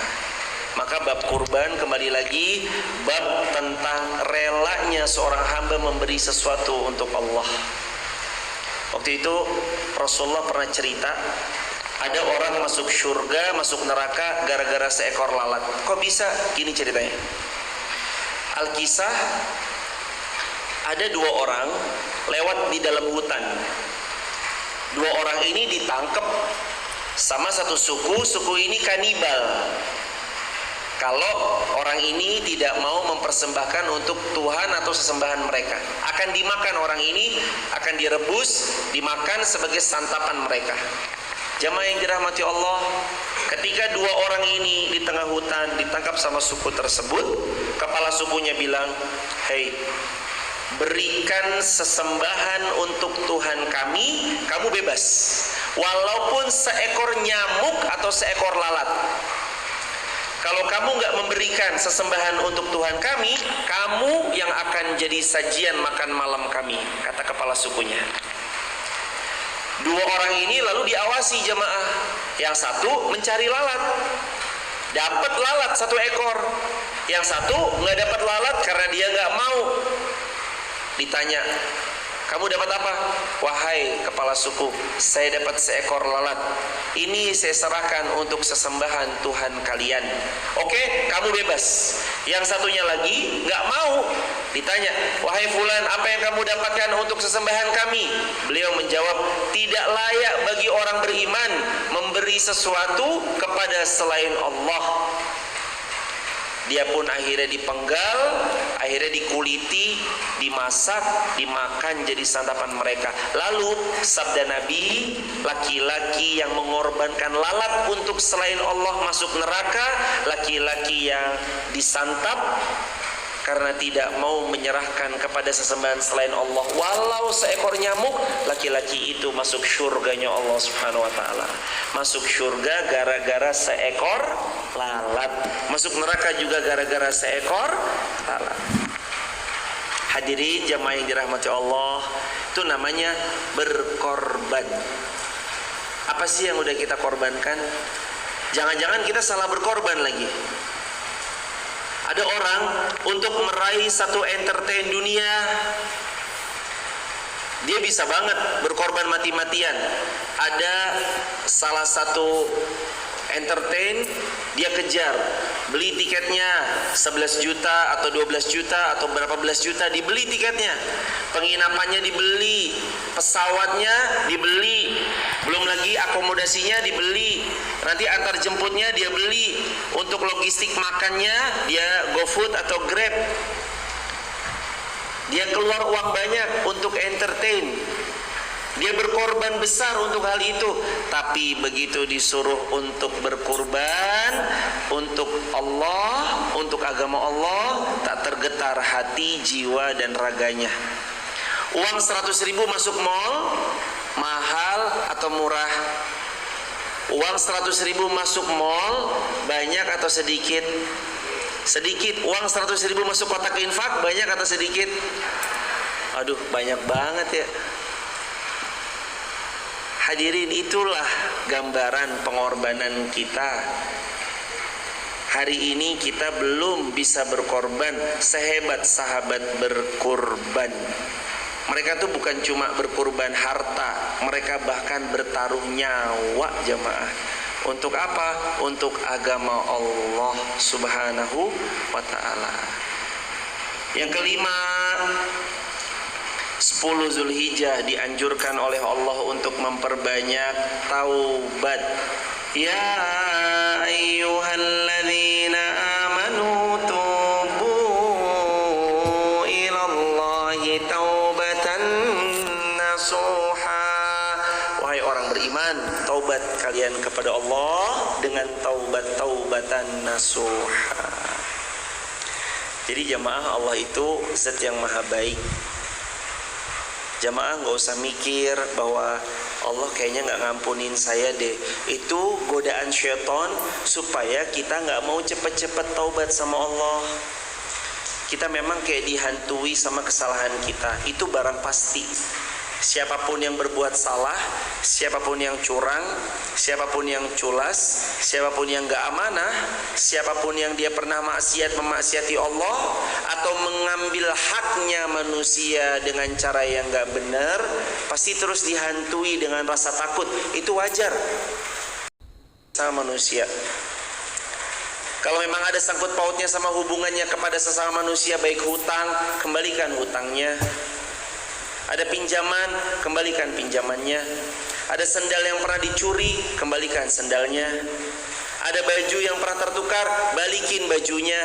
S1: Maka bab kurban kembali lagi, bab tentang relanya seorang hamba memberi sesuatu untuk Allah. Waktu itu Rasulullah pernah cerita, ada orang masuk surga, masuk neraka gara-gara seekor lalat. Kok bisa? Gini ceritanya. Al-Kisah, ada dua orang lewat di dalam hutan. Dua orang ini ditangkap sama satu suku ini kanibal. Kalau orang ini tidak mau mempersembahkan untuk Tuhan atau sesembahan mereka, akan dimakan orang ini, akan direbus, dimakan sebagai santapan mereka. Jamaah yang dirahmati Allah, ketika dua orang ini di tengah hutan ditangkap sama suku tersebut, kepala sukunya bilang, "Hei, berikan sesembahan untuk Tuhan kami, kamu bebas, walaupun seekor nyamuk atau seekor lalat." kalau kamu nggak memberikan sesembahan untuk Tuhan kami, kamu yang akan jadi sajian makan malam kami, kata kepala sukunya. Dua orang ini lalu diawasi jemaah. Yang satu mencari lalat, dapat lalat 1 ekor. Yang satu nggak dapat lalat karena dia nggak mau. Ditanya, kamu dapat apa? Wahai kepala suku, saya dapat seekor lalat. Ini saya serahkan untuk sesembahan Tuhan kalian. Oke, kamu bebas. Yang satunya lagi nggak mau. Ditanya, wahai fulan, apa yang kamu dapatkan untuk sesembahan kami? Beliau menjawab, tidak layak bagi orang beriman memberi sesuatu kepada selain Allah. Dia pun akhirnya dipenggal, akhirnya dikuliti, dimasak, dimakan jadi santapan mereka. Lalu sabda Nabi, laki-laki yang mengorbankan lalat untuk selain Allah masuk neraka, laki-laki yang disantap karena tidak mau menyerahkan kepada sesembahan selain Allah walau seekor nyamuk, laki-laki itu masuk surganya Allah Subhanahu wa taala. Masuk surga gara-gara seekor lalat, masuk neraka juga gara-gara seekor lalat. Hadirin jamaah yang dirahmati Allah, itu namanya berkorban. Apa sih yang udah kita korbankan? Jangan-jangan kita salah berkorban lagi. Ada orang untuk meraih satu entertain dunia, dia bisa banget berkorban mati-matian. Ada salah satu entertain, dia kejar, beli tiketnya 11 juta atau 12 juta atau berapa belas juta, dibeli tiketnya, penginapannya dibeli, pesawatnya dibeli, belum lagi akomodasinya dibeli, nanti antar jemputnya dia beli, untuk logistik makannya dia GoFood atau Grab. Dia keluar uang banyak untuk entertain. Dia berkorban besar untuk hal itu. Tapi begitu disuruh untuk berkorban untuk Allah, untuk agama Allah, tak tergetar hati, jiwa dan raganya. Uang 100.000 masuk mall, mahal atau murah? Uang 100.000 masuk mall, banyak atau sedikit? Sedikit. Uang 100.000 masuk kotak infak, banyak atau sedikit? Aduh, banyak banget ya. Hadirin, itulah gambaran pengorbanan kita. Hari ini kita belum bisa berkorban sehebat sahabat berkorban. Mereka tuh bukan cuma berkorban harta, mereka bahkan bertaruh nyawa jemaah. Untuk apa? Untuk agama Allah Subhanahu wa ta'ala. Yang kelima, 10 Zulhijjah dianjurkan oleh Allah untuk memperbanyak taubat. Ya ayyuhalladzina amanu tubu ilallahi taubatan nasuha. Wahai orang beriman, taubat kalian kepada Allah dengan taubatan nasuha. Jadi jamaah, Allah itu zat yang maha baik. Jamaah nggak usah mikir bahwa Allah kayaknya nggak ngampunin saya deh. Itu godaan syaitan supaya kita nggak mau cepet-cepet taubat sama Allah. Kita memang kayak dihantui sama kesalahan kita. Itu barang pasti. Siapapun yang berbuat salah, siapapun yang curang, siapapun yang culas, siapapun yang gak amanah, siapapun yang dia pernah memaksiati Allah atau mengambil haknya manusia dengan cara yang gak benar, pasti terus dihantui dengan rasa takut. Itu wajar sama manusia. Kalau memang ada sangkut pautnya sama hubungannya kepada sesama manusia, baik hutang, kembalikan hutangnya. Ada pinjaman, kembalikan pinjamannya. Ada sendal yang pernah dicuri, kembalikan sendalnya. Ada baju yang pernah tertukar, balikin bajunya.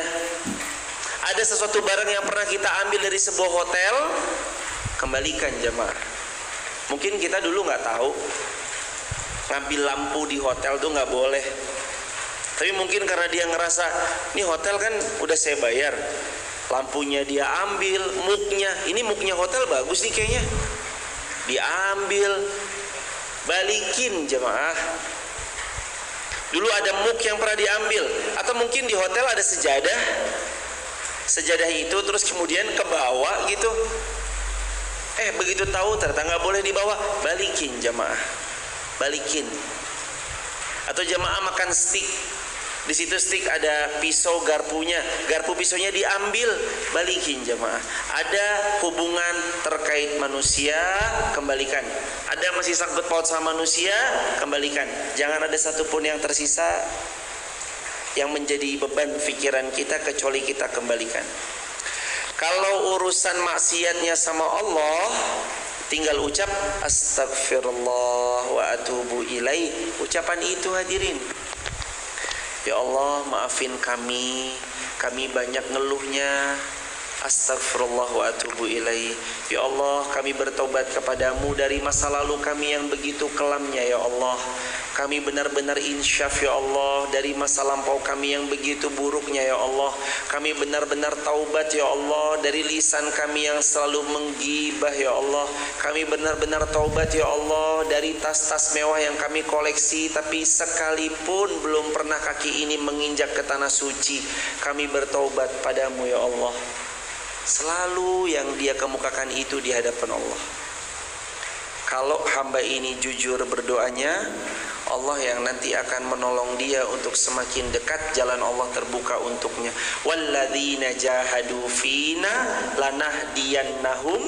S1: Ada sesuatu barang yang pernah kita ambil dari sebuah hotel, kembalikan jemaah. Mungkin kita dulu nggak tahu, ngambil lampu di hotel tuh nggak boleh. Tapi mungkin karena dia ngerasa, ini hotel kan udah saya bayar, lampunya dia ambil, muknya, ini muknya hotel bagus nih kayaknya, diambil, balikin jemaah. Dulu ada muk yang pernah diambil, atau mungkin di hotel ada sejadah. Sejadah itu terus kemudian ke bawah gitu. Begitu tahu ternyata nggak boleh dibawa, balikin jamaah, balikin. Atau jamaah makan steak, di situ steak ada pisau garpunya, garpu pisaunya diambil, balikin jamaah. Ada hubungan terkait manusia, kembalikan. Ada masih sangkut paut sama manusia, kembalikan. Jangan ada satupun yang tersisa yang menjadi beban pikiran kita kecuali kita kembalikan. Kalau urusan maksiatnya sama Allah, tinggal ucap astagfirullah wa atubu ilaih. Ucapan itu hadirin, ya Allah maafin kami banyak ngeluhnya. Astagfirullah wa atubu ilaih. Ya Allah, kami bertobat kepadamu dari masa lalu kami yang begitu kelamnya ya Allah. Kami benar-benar insyaf ya Allah dari masa lampau kami yang begitu buruknya ya Allah. Kami benar-benar taubat ya Allah dari lisan kami yang selalu menggibah ya Allah. Kami benar-benar taubat ya Allah dari tas-tas mewah yang kami koleksi tapi sekalipun belum pernah kaki ini menginjak ke tanah suci. Kami bertaubat padamu ya Allah. Selalu yang dia kemukakan itu di hadapan Allah. Kalau hamba ini jujur berdoanya, Allah yang nanti akan menolong dia untuk semakin dekat, jalan Allah terbuka untuknya. Walladzina jahadu fina lanahdiyannahum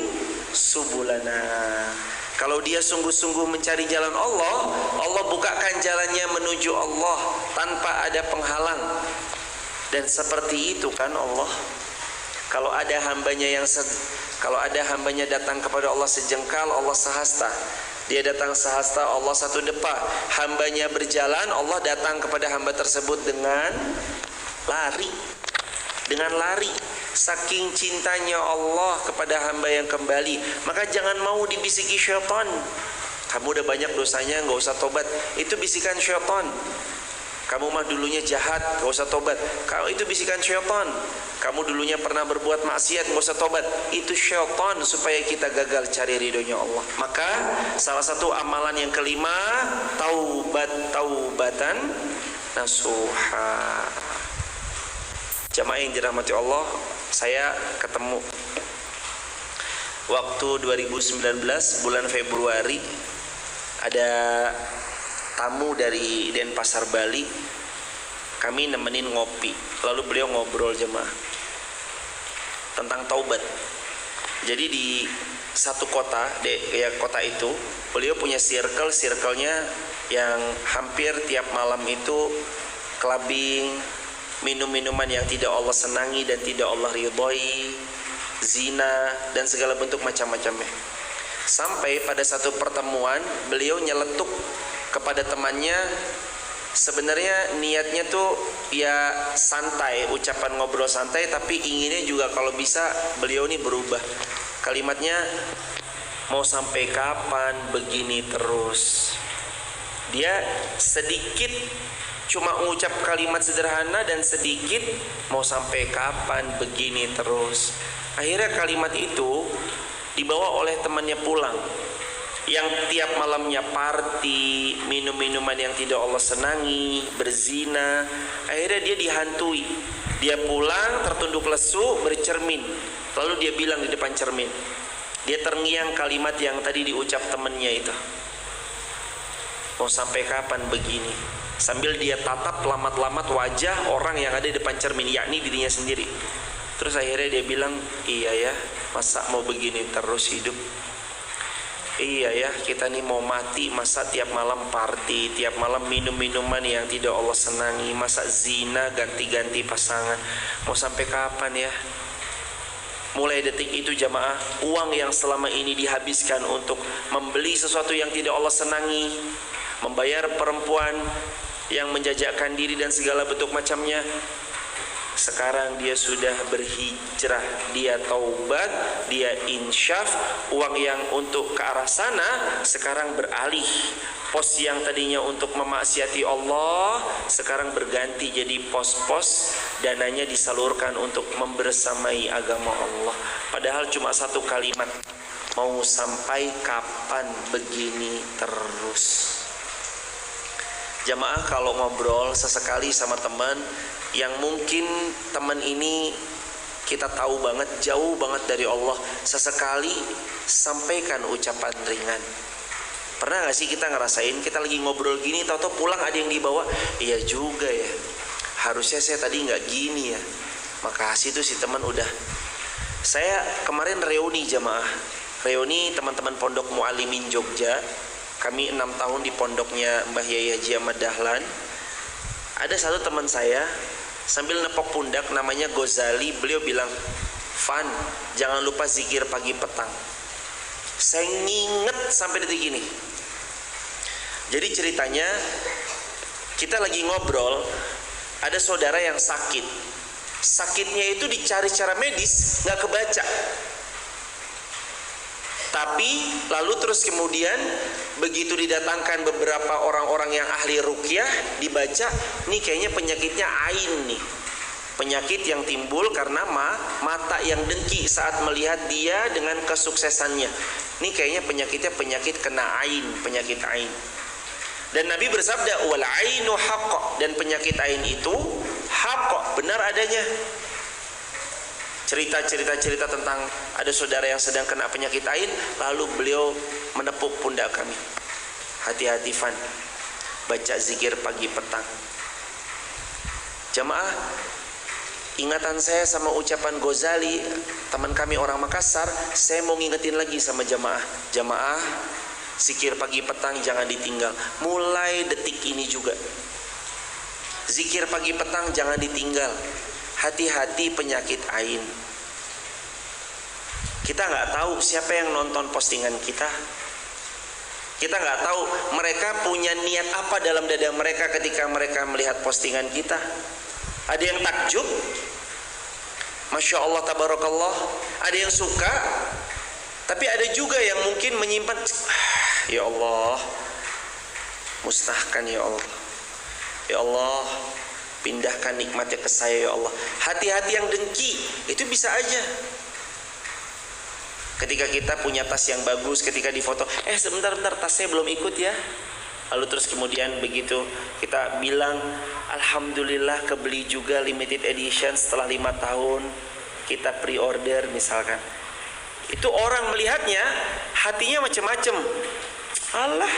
S1: subulana. Kalau dia sungguh-sungguh mencari jalan Allah, Allah bukakan jalannya menuju Allah tanpa ada penghalang. Dan seperti itu kan Allah. Kalau ada hambanya datang kepada Allah sejengkal, Allah sehasta. Dia datang sehasta, Allah satu depa. Hambanya berjalan, Allah datang kepada hamba tersebut dengan lari. Saking cintanya Allah kepada hamba yang kembali, maka jangan mau dibisiki syaitan. Kamu udah banyak dosanya, gak usah tobat. Itu bisikan syaitan. Kamu mah dulunya jahat, gak usah tobat. Kalau itu bisikan syaitan. Kamu dulunya pernah berbuat maksiat, gak usah tobat. Itu syaitan supaya kita gagal cari ridhonya Allah. Maka salah satu amalan yang kelima, taubatan nasuha. Jamaah yang dirahmati Allah, saya ketemu waktu 2019 bulan Februari, ada tamu dari Denpasar Bali. Kami nemenin ngopi, lalu beliau ngobrol jemaah tentang taubat. Jadi di satu kota, kota itu beliau punya circle-nya yang hampir tiap malam itu clubbing, minum-minuman yang tidak Allah senangi dan tidak Allah ridhoi, zina dan segala bentuk macam-macamnya. Sampai pada satu pertemuan beliau nyeletuk kepada temannya, sebenarnya niatnya tuh ya santai, ucapan ngobrol santai, tapi inginnya juga kalau bisa beliau ini berubah. Kalimatnya, mau sampai kapan begini terus? Dia sedikit cuma mengucap kalimat sederhana dan sedikit, mau sampai kapan begini terus. Akhirnya kalimat itu dibawa oleh temannya pulang, yang tiap malamnya party, minum-minuman yang tidak Allah senangi, berzina. Akhirnya dia dihantui. Dia pulang tertunduk lesu, bercermin. Lalu dia bilang di depan cermin, dia terngiang kalimat yang tadi diucap temannya itu, mau sampai kapan begini? Sambil dia tatap lamat-lamat wajah orang yang ada di depan cermin, yakni dirinya sendiri. Terus akhirnya dia bilang, iya ya, masa mau begini terus hidup? Iya ya, kita nih mau mati, masa tiap malam party, tiap malam minum-minuman yang tidak Allah senangi, masa zina ganti-ganti pasangan, mau sampai kapan ya? Mulai detik itu jamaah, uang yang selama ini dihabiskan untuk membeli sesuatu yang tidak Allah senangi, membayar perempuan yang menjajakkan diri dan segala bentuk macamnya, sekarang dia sudah berhijrah, dia taubat, dia insyaf. Uang yang untuk ke arah sana sekarang beralih. Pos yang tadinya untuk memaksiati Allah sekarang berganti jadi pos-pos dananya disalurkan untuk membersamai agama Allah. Padahal cuma satu kalimat, mau sampai kapan begini terus? Jamaah kalau ngobrol sesekali sama teman yang mungkin teman ini kita tahu banget, jauh banget dari Allah, sesekali sampaikan ucapan ringan. Pernah gak sih kita ngerasain kita lagi ngobrol gini, tahu-tahu pulang ada yang dibawa, iya juga ya, harusnya saya tadi gak gini ya, makasih tuh si teman udah. Saya kemarin reuni jamaah, reuni teman-teman pondok Mu'alimin Jogja. Kami 6 tahun di pondoknya Mbah Yai Haji Ahmad Dahlan. Ada satu teman saya sambil nepok pundak namanya Ghazali, beliau bilang, "Van, jangan lupa zikir pagi petang." Saya nginget sampai detik ini. Jadi ceritanya kita lagi ngobrol, ada saudara yang sakit. Sakitnya itu dicari secara medis, nggak kebaca. Tapi lalu terus kemudian begitu didatangkan beberapa orang-orang yang ahli ruqyah, dibaca, nih kayaknya penyakitnya ain nih. Penyakit yang timbul karena mata yang dengki saat melihat dia dengan kesuksesannya. Nih kayaknya penyakitnya penyakit kena ain, penyakit ain. Dan Nabi bersabda, wal ainu haqq, dan penyakit ain itu haqq, benar adanya. Cerita tentang ada saudara yang sedang kena penyakit ain, lalu beliau menepuk pundak kami. Hati-hati Van, baca zikir pagi petang. Jamaah, ingatan saya sama ucapan Ghazali, teman kami orang Makassar, saya mau ngingetin lagi sama jamaah. Jamaah, zikir pagi petang jangan ditinggal. Mulai detik ini juga, zikir pagi petang jangan ditinggal. Hati-hati penyakit ain. Kita nggak tahu siapa yang nonton postingan kita. Kita nggak tahu mereka punya niat apa dalam dada mereka ketika mereka melihat postingan kita. Ada yang takjub, Masya Allah tabarakallah. Ada yang suka, tapi ada juga yang mungkin menyimpan, ya Allah, musnahkan ya Allah, ya Allah, pindahkan nikmatnya ke saya ya Allah. Hati-hati yang dengki, itu bisa aja. Ketika kita punya tas yang bagus, ketika difoto, sebentar tas saya belum ikut ya. Lalu terus kemudian begitu kita bilang, alhamdulillah kebeli juga limited edition setelah 5 tahun kita pre-order misalkan. Itu orang melihatnya hatinya macam-macam. Allah,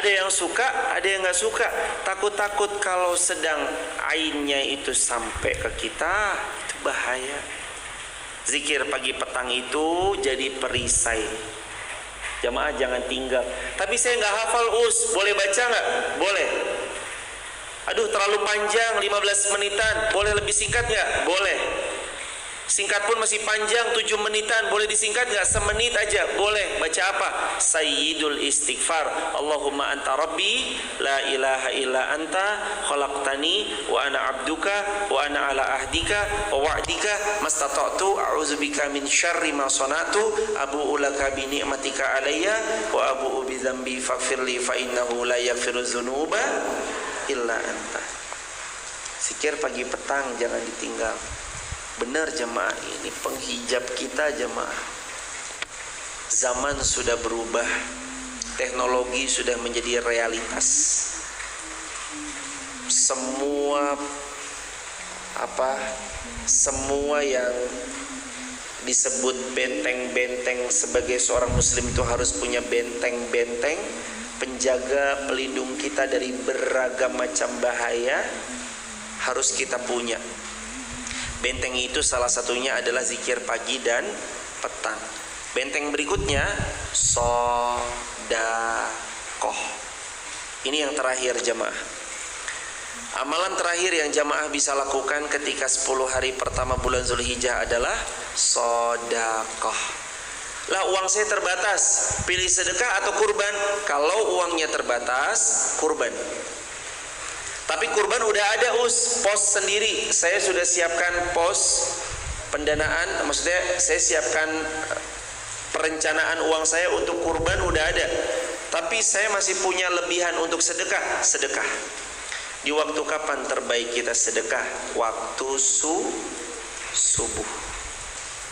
S1: ada yang suka, ada yang nggak suka. Takut-takut kalau sedang ainnya itu sampai ke kita, itu bahaya. Zikir pagi petang itu jadi perisai. Jamaah jangan tinggal. Tapi saya nggak hafal boleh baca nggak? Boleh. Aduh terlalu panjang, 15 menitan. Boleh lebih singkat nggak? Boleh. Singkat pun masih panjang, 7 menitan. Boleh disingkat nggak? Semenit aja. Boleh. Baca apa? Sayyidul istighfar. Allahumma anta rabbi, la ilaha illa anta, khalaqtani, wa ana abduka, wa ana ala ahdika, wa wa'dika, mastata'tu, a'udzubika min syarri ma sana'tu, abu'u laka bi ni'matika alayya, wa abu'u bi dzambi faghfirli fa innahu la yaghfiru dzunuba illa anta. Zikir pagi petang jangan ditinggal. Benar jemaah, ini penghijab kita jemaah. Zaman sudah berubah, teknologi sudah menjadi realitas. Semua yang disebut benteng-benteng sebagai seorang muslim itu harus punya benteng-benteng penjaga pelindung kita dari beragam macam bahaya, harus kita punya. Benteng itu salah satunya adalah zikir pagi dan petang. Benteng berikutnya sodakoh. Ini yang terakhir jamaah. Amalan terakhir yang jamaah bisa lakukan ketika 10 hari pertama bulan Zulhijjah adalah sodakoh. Lah uang saya terbatas, pilih sedekah atau kurban? Kalau uangnya terbatas, kurban. Tapi kurban udah ada pos sendiri. Saya sudah siapkan pos pendanaan, maksudnya saya siapkan perencanaan uang saya untuk kurban udah ada. Tapi saya masih punya lebihan untuk sedekah. Di waktu kapan terbaik kita sedekah? Waktu subuh.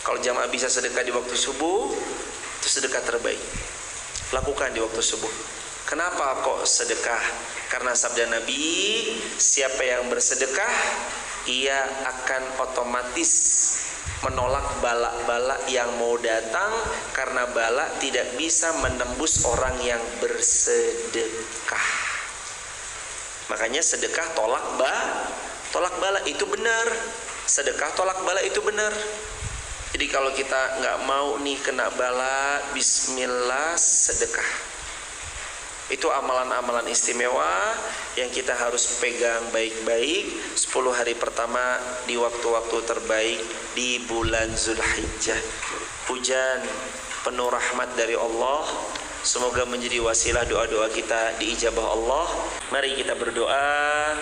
S1: Kalau jamaah bisa sedekah di waktu subuh, itu sedekah terbaik. Lakukan di waktu subuh. Kenapa kok sedekah? Karena sabda Nabi, siapa yang bersedekah, ia akan otomatis menolak bala-bala yang mau datang, karena bala tidak bisa menembus orang yang bersedekah. Makanya sedekah tolak bala itu benar. Sedekah tolak bala itu benar. Jadi kalau kita nggak mau nih kena bala, bismillah sedekah. Itu amalan-amalan istimewa yang kita harus pegang baik-baik 10 hari pertama di waktu-waktu terbaik di bulan Zulhijjah. Hujan penuh rahmat dari Allah, semoga menjadi wasilah doa-doa kita diijabah Allah. Mari kita berdoa.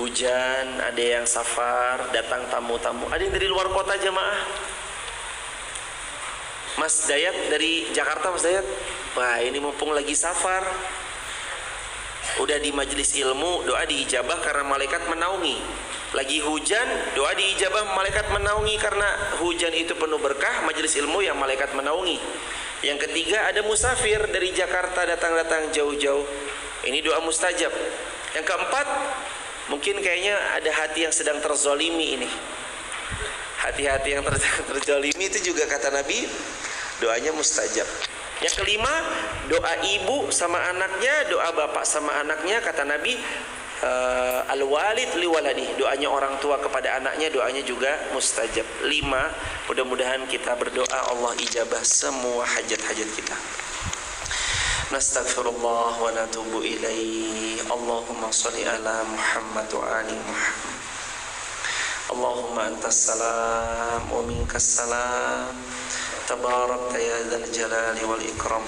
S1: Hujan, ada yang safar, datang tamu-tamu, ada yang dari luar kota jamaah. Mas Dayat dari Jakarta, Mas Dayat. Wah, ini mumpung lagi safar, udah di majelis ilmu, doa diijabah karena malaikat menaungi. Lagi hujan, doa diijabah, malaikat menaungi karena hujan itu penuh berkah, majelis ilmu yang malaikat menaungi. Yang ketiga, ada musafir dari Jakarta datang jauh-jauh, ini doa mustajab. Yang keempat, mungkin kayaknya ada hati yang sedang terzolimi ini. Hati-hati yang terzolimi itu juga kata Nabi, doanya mustajab. Yang kelima, doa ibu sama anaknya, doa bapak sama anaknya, kata Nabi, al-walid li waladi, doanya orang tua kepada anaknya, doanya juga mustajab. 5, mudah-mudahan kita berdoa Allah ijabah semua hajat-hajat kita. Nastaghfirullah wa natubu ilaihi. Allahumma sholli ala Muhammad wa ali Muhammad. Allahumma antas salam wa minkas salam. Tabarakta ya dzal jalali wal ikram.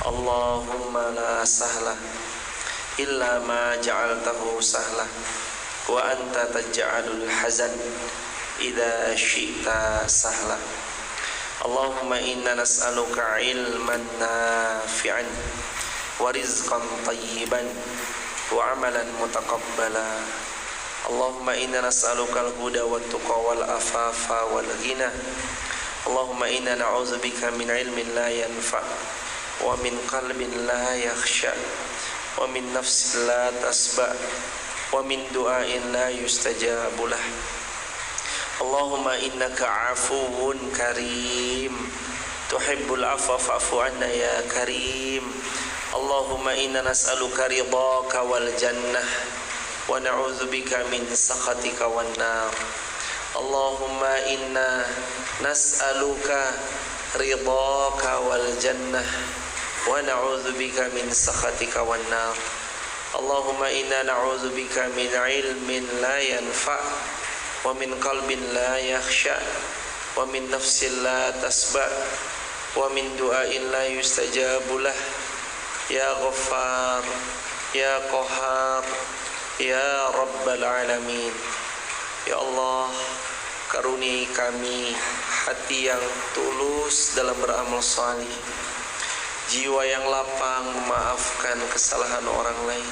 S1: Allahumma la sahla illa ma ja'altahu sahla wa anta taj'alul hazan idza syi'ta sahla. Allahumma inna nas'aluka ilman nafi'an wa rizqan tayyiban wa amalan mutaqabbala. Allahumma inna nas'aluka al-huda wat tuqa wal afafa wal ghina. Allahumma inna na'udzubika min ilmin la yanfa' wa min qalbin la yakhsha wa min nafsin la tasba' wa min du'ain la yustajabu lah. Allahumma innaka 'afuwun karim tuhibbul 'afwa fa'fu 'anna ya karim. Allahumma inna nas'aluka ridhaka wal jannah wa na'udzubika min sakhatika wan nar. Allahumma inna nas'aluka ridhaka wal jannah wa na'udzubika min sakhatika wan nar. Allahumma inna na'udzubika min ilmin la yanfa' wa min qalbin la yakhsha wa min nafsin la tasba' wa min du'ain la yustajabu lah. Ya Ghaffar, ya Qahhar, ya Rabbal alamin. Ya Allah, karuniai kami hati yang tulus dalam beramal salih, jiwa yang lapang memaafkan kesalahan orang lain.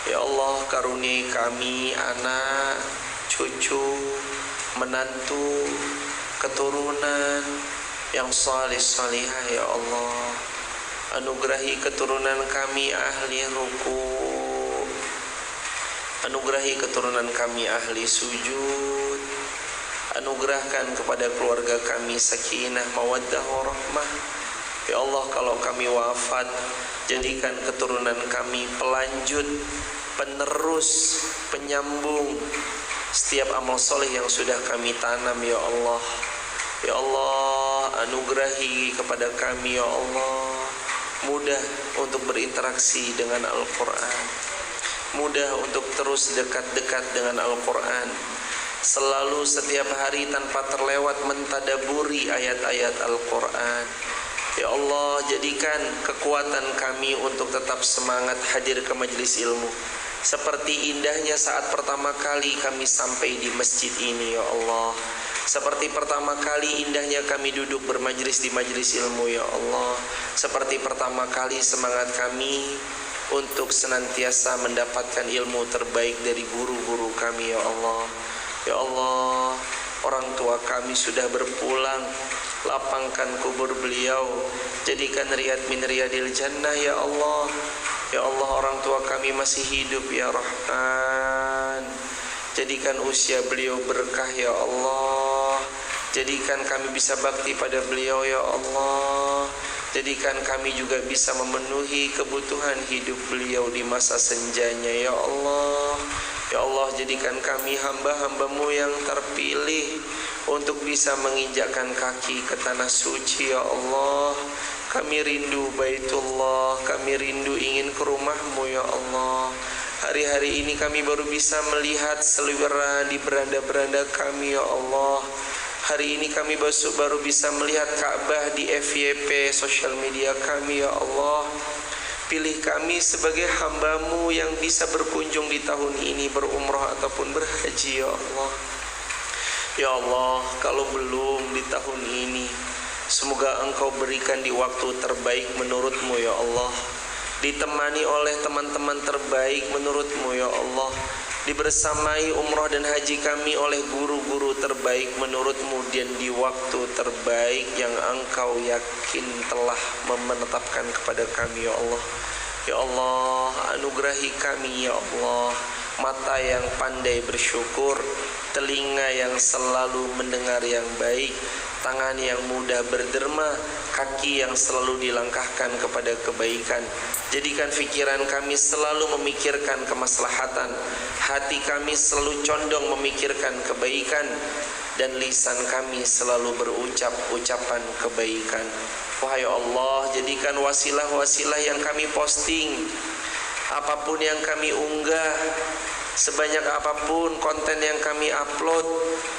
S1: Ya Allah, karuniai kami anak, cucu, menantu, keturunan yang salih salihah. Ya Allah, anugerahi keturunan kami ahli ruku, anugerahi keturunan kami ahli sujud, anugerahkan kepada keluarga kami sakinah, mawaddah, warahmah. Ya Allah, kalau kami wafat, jadikan keturunan kami pelanjut, penerus, penyambung setiap amal soleh yang sudah kami tanam. Ya Allah, ya Allah, anugerahi kepada kami ya Allah mudah untuk berinteraksi dengan Al-Quran, mudah untuk terus dekat-dekat dengan Al-Quran, selalu setiap hari tanpa terlewat mentadaburi ayat-ayat Al-Quran. Ya Allah, jadikan kekuatan kami untuk tetap semangat hadir ke majelis ilmu, seperti indahnya saat pertama kali kami sampai di masjid ini. Ya Allah, seperti pertama kali indahnya kami duduk bermajlis di majelis ilmu. Ya Allah, seperti pertama kali semangat kami untuk senantiasa mendapatkan ilmu terbaik dari guru-guru kami. Ya Allah, ya Allah, orang tua kami sudah berpulang, lapangkan kubur beliau, jadikan riyad min riyadil jannah ya Allah. Ya Allah, orang tua kami masih hidup ya Rahman, jadikan usia beliau berkah ya Allah. Jadikan kami bisa bakti pada beliau ya Allah. Jadikan kami juga bisa memenuhi kebutuhan hidup beliau di masa senjanya ya Allah. Ya Allah, jadikan kami hamba-hambamu yang terpilih untuk bisa menginjakkan kaki ke tanah suci ya Allah. Kami rindu Baitullah, kami rindu ingin ke rumahmu ya Allah. Hari-hari ini kami baru bisa melihat seliweran di beranda-beranda kami ya Allah. Hari ini kami baru bisa melihat Ka'bah di FYP sosial media kami ya Allah. Pilih kami sebagai hamba-Mu yang bisa berkunjung di tahun ini berumrah ataupun berhaji ya Allah. Ya Allah, kalau belum di tahun ini, semoga Engkau berikan di waktu terbaik menurut-Mu ya Allah. Ditemani oleh teman-teman terbaik menurut-Mu ya Allah. Dibersamai umrah dan haji kami oleh guru-guru terbaik menurut-Mu, dan di waktu terbaik yang Engkau yakin telah menetapkan kepada kami ya Allah. Ya Allah, anugerahi kami ya Allah mata yang pandai bersyukur, telinga yang selalu mendengar yang baik, tangan yang mudah berderma, kaki yang selalu dilangkahkan kepada kebaikan. Jadikan pikiran kami selalu memikirkan kemaslahatan, hati kami selalu condong memikirkan kebaikan, dan lisan kami selalu berucap ucapan kebaikan. Wahai Allah, jadikan wasilah-wasilah yang kami posting, apapun yang kami unggah, sebanyak apapun konten yang kami upload,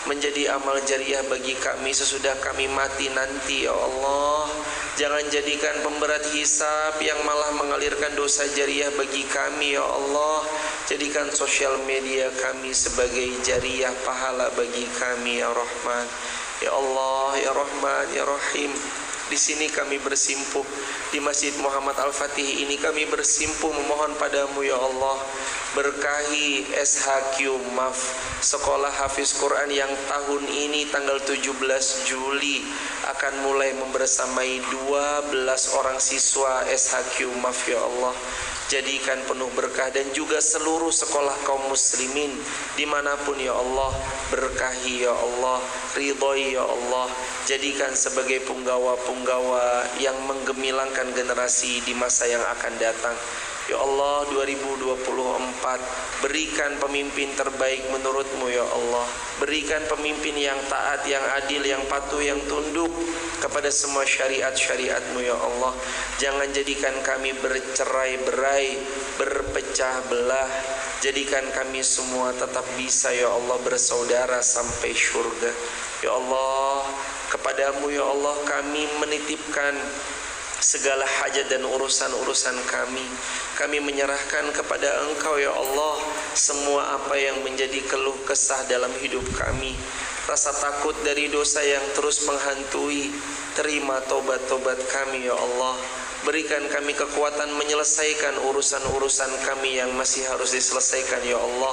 S1: menjadi amal jariah bagi kami sesudah kami mati nanti ya Allah. Jangan jadikan pemberat hisab yang malah mengalirkan dosa jariah bagi kami ya Allah. Jadikan sosial media kami sebagai jariah pahala bagi kami ya Rahman. Ya Allah, ya Rahman, ya Rahim. Di sini kami bersimpuh, di Masjid Muhammad Al-Fatih ini kami bersimpuh memohon padamu ya Allah. Berkahi SHQ MAF, Sekolah Hafiz Quran yang tahun ini tanggal 17 Juli akan mulai membersamai 12 orang siswa SHQ MAF ya Allah. Jadikan penuh berkah, dan juga seluruh sekolah kaum muslimin dimanapun ya Allah. Berkahi ya Allah, ridhoi ya Allah. Jadikan sebagai punggawa-punggawa yang menggemilangkan generasi di masa yang akan datang. Ya Allah, 2024 berikan pemimpin terbaik menurut-Mu ya Allah. Berikan pemimpin yang taat, yang adil, yang patuh, yang tunduk kepada semua syariat-syariat-Mu ya Allah. Jangan jadikan kami bercerai-berai, berpecah belah. Jadikan kami semua tetap bisa ya Allah bersaudara sampai syurga. Ya Allah, kepadamu ya Allah kami menitipkan segala hajat dan urusan-urusan kami. Kami menyerahkan kepada Engkau ya Allah semua apa yang menjadi keluh kesah dalam hidup kami. Rasa takut dari dosa yang terus menghantui, terima tobat-tobat kami ya Allah. Berikan kami kekuatan menyelesaikan urusan-urusan kami yang masih harus diselesaikan ya Allah.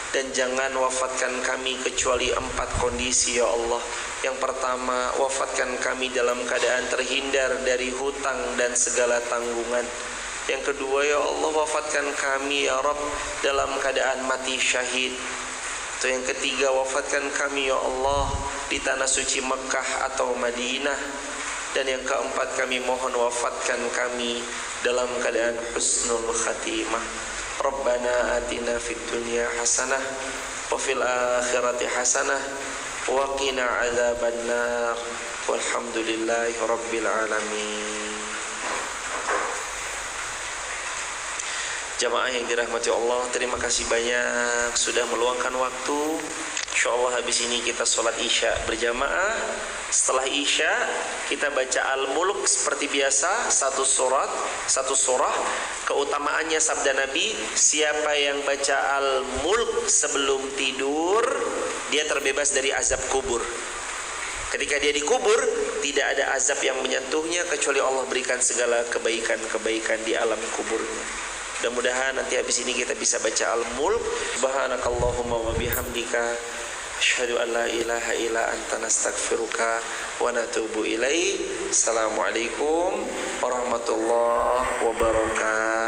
S1: Dan jangan wafatkan kami kecuali 4 kondisi ya Allah. Yang pertama, wafatkan kami dalam keadaan terhindar dari hutang dan segala tanggungan. Yang kedua ya Allah, wafatkan kami ya Rabb dalam keadaan mati syahid. Atau yang ketiga, wafatkan kami ya Allah di tanah suci Mekah atau Madinah. Dan yang keempat, kami mohon wafatkan kami dalam keadaan husnul khatimah. Rabbana atina fid dunya hasanah wa fil akhirati hasanah wa qina adzabannar. Walhamdulillahi rabbil alamin. Jamaah yang dirahmati Allah, terima kasih banyak sudah meluangkan waktu. InsyaAllah habis ini kita sholat Isya berjamaah. Setelah Isya kita baca Al-Mulk seperti biasa, satu surah. Keutamaannya sabda Nabi, siapa yang baca Al-Mulk sebelum tidur, dia terbebas dari azab kubur. Ketika dia dikubur, tidak ada azab yang menyentuhnya kecuali Allah berikan segala kebaikan-kebaikan di alam kuburnya. Mudah-mudahan nanti habis ini kita bisa baca Al-Mulk. Subhanakallahumma wa bihamdika Asyhadu an la ilaha illa anta nastaghfiruka wa natubu ilaik. Assalamualaikum warahmatullahi wabarakatuh.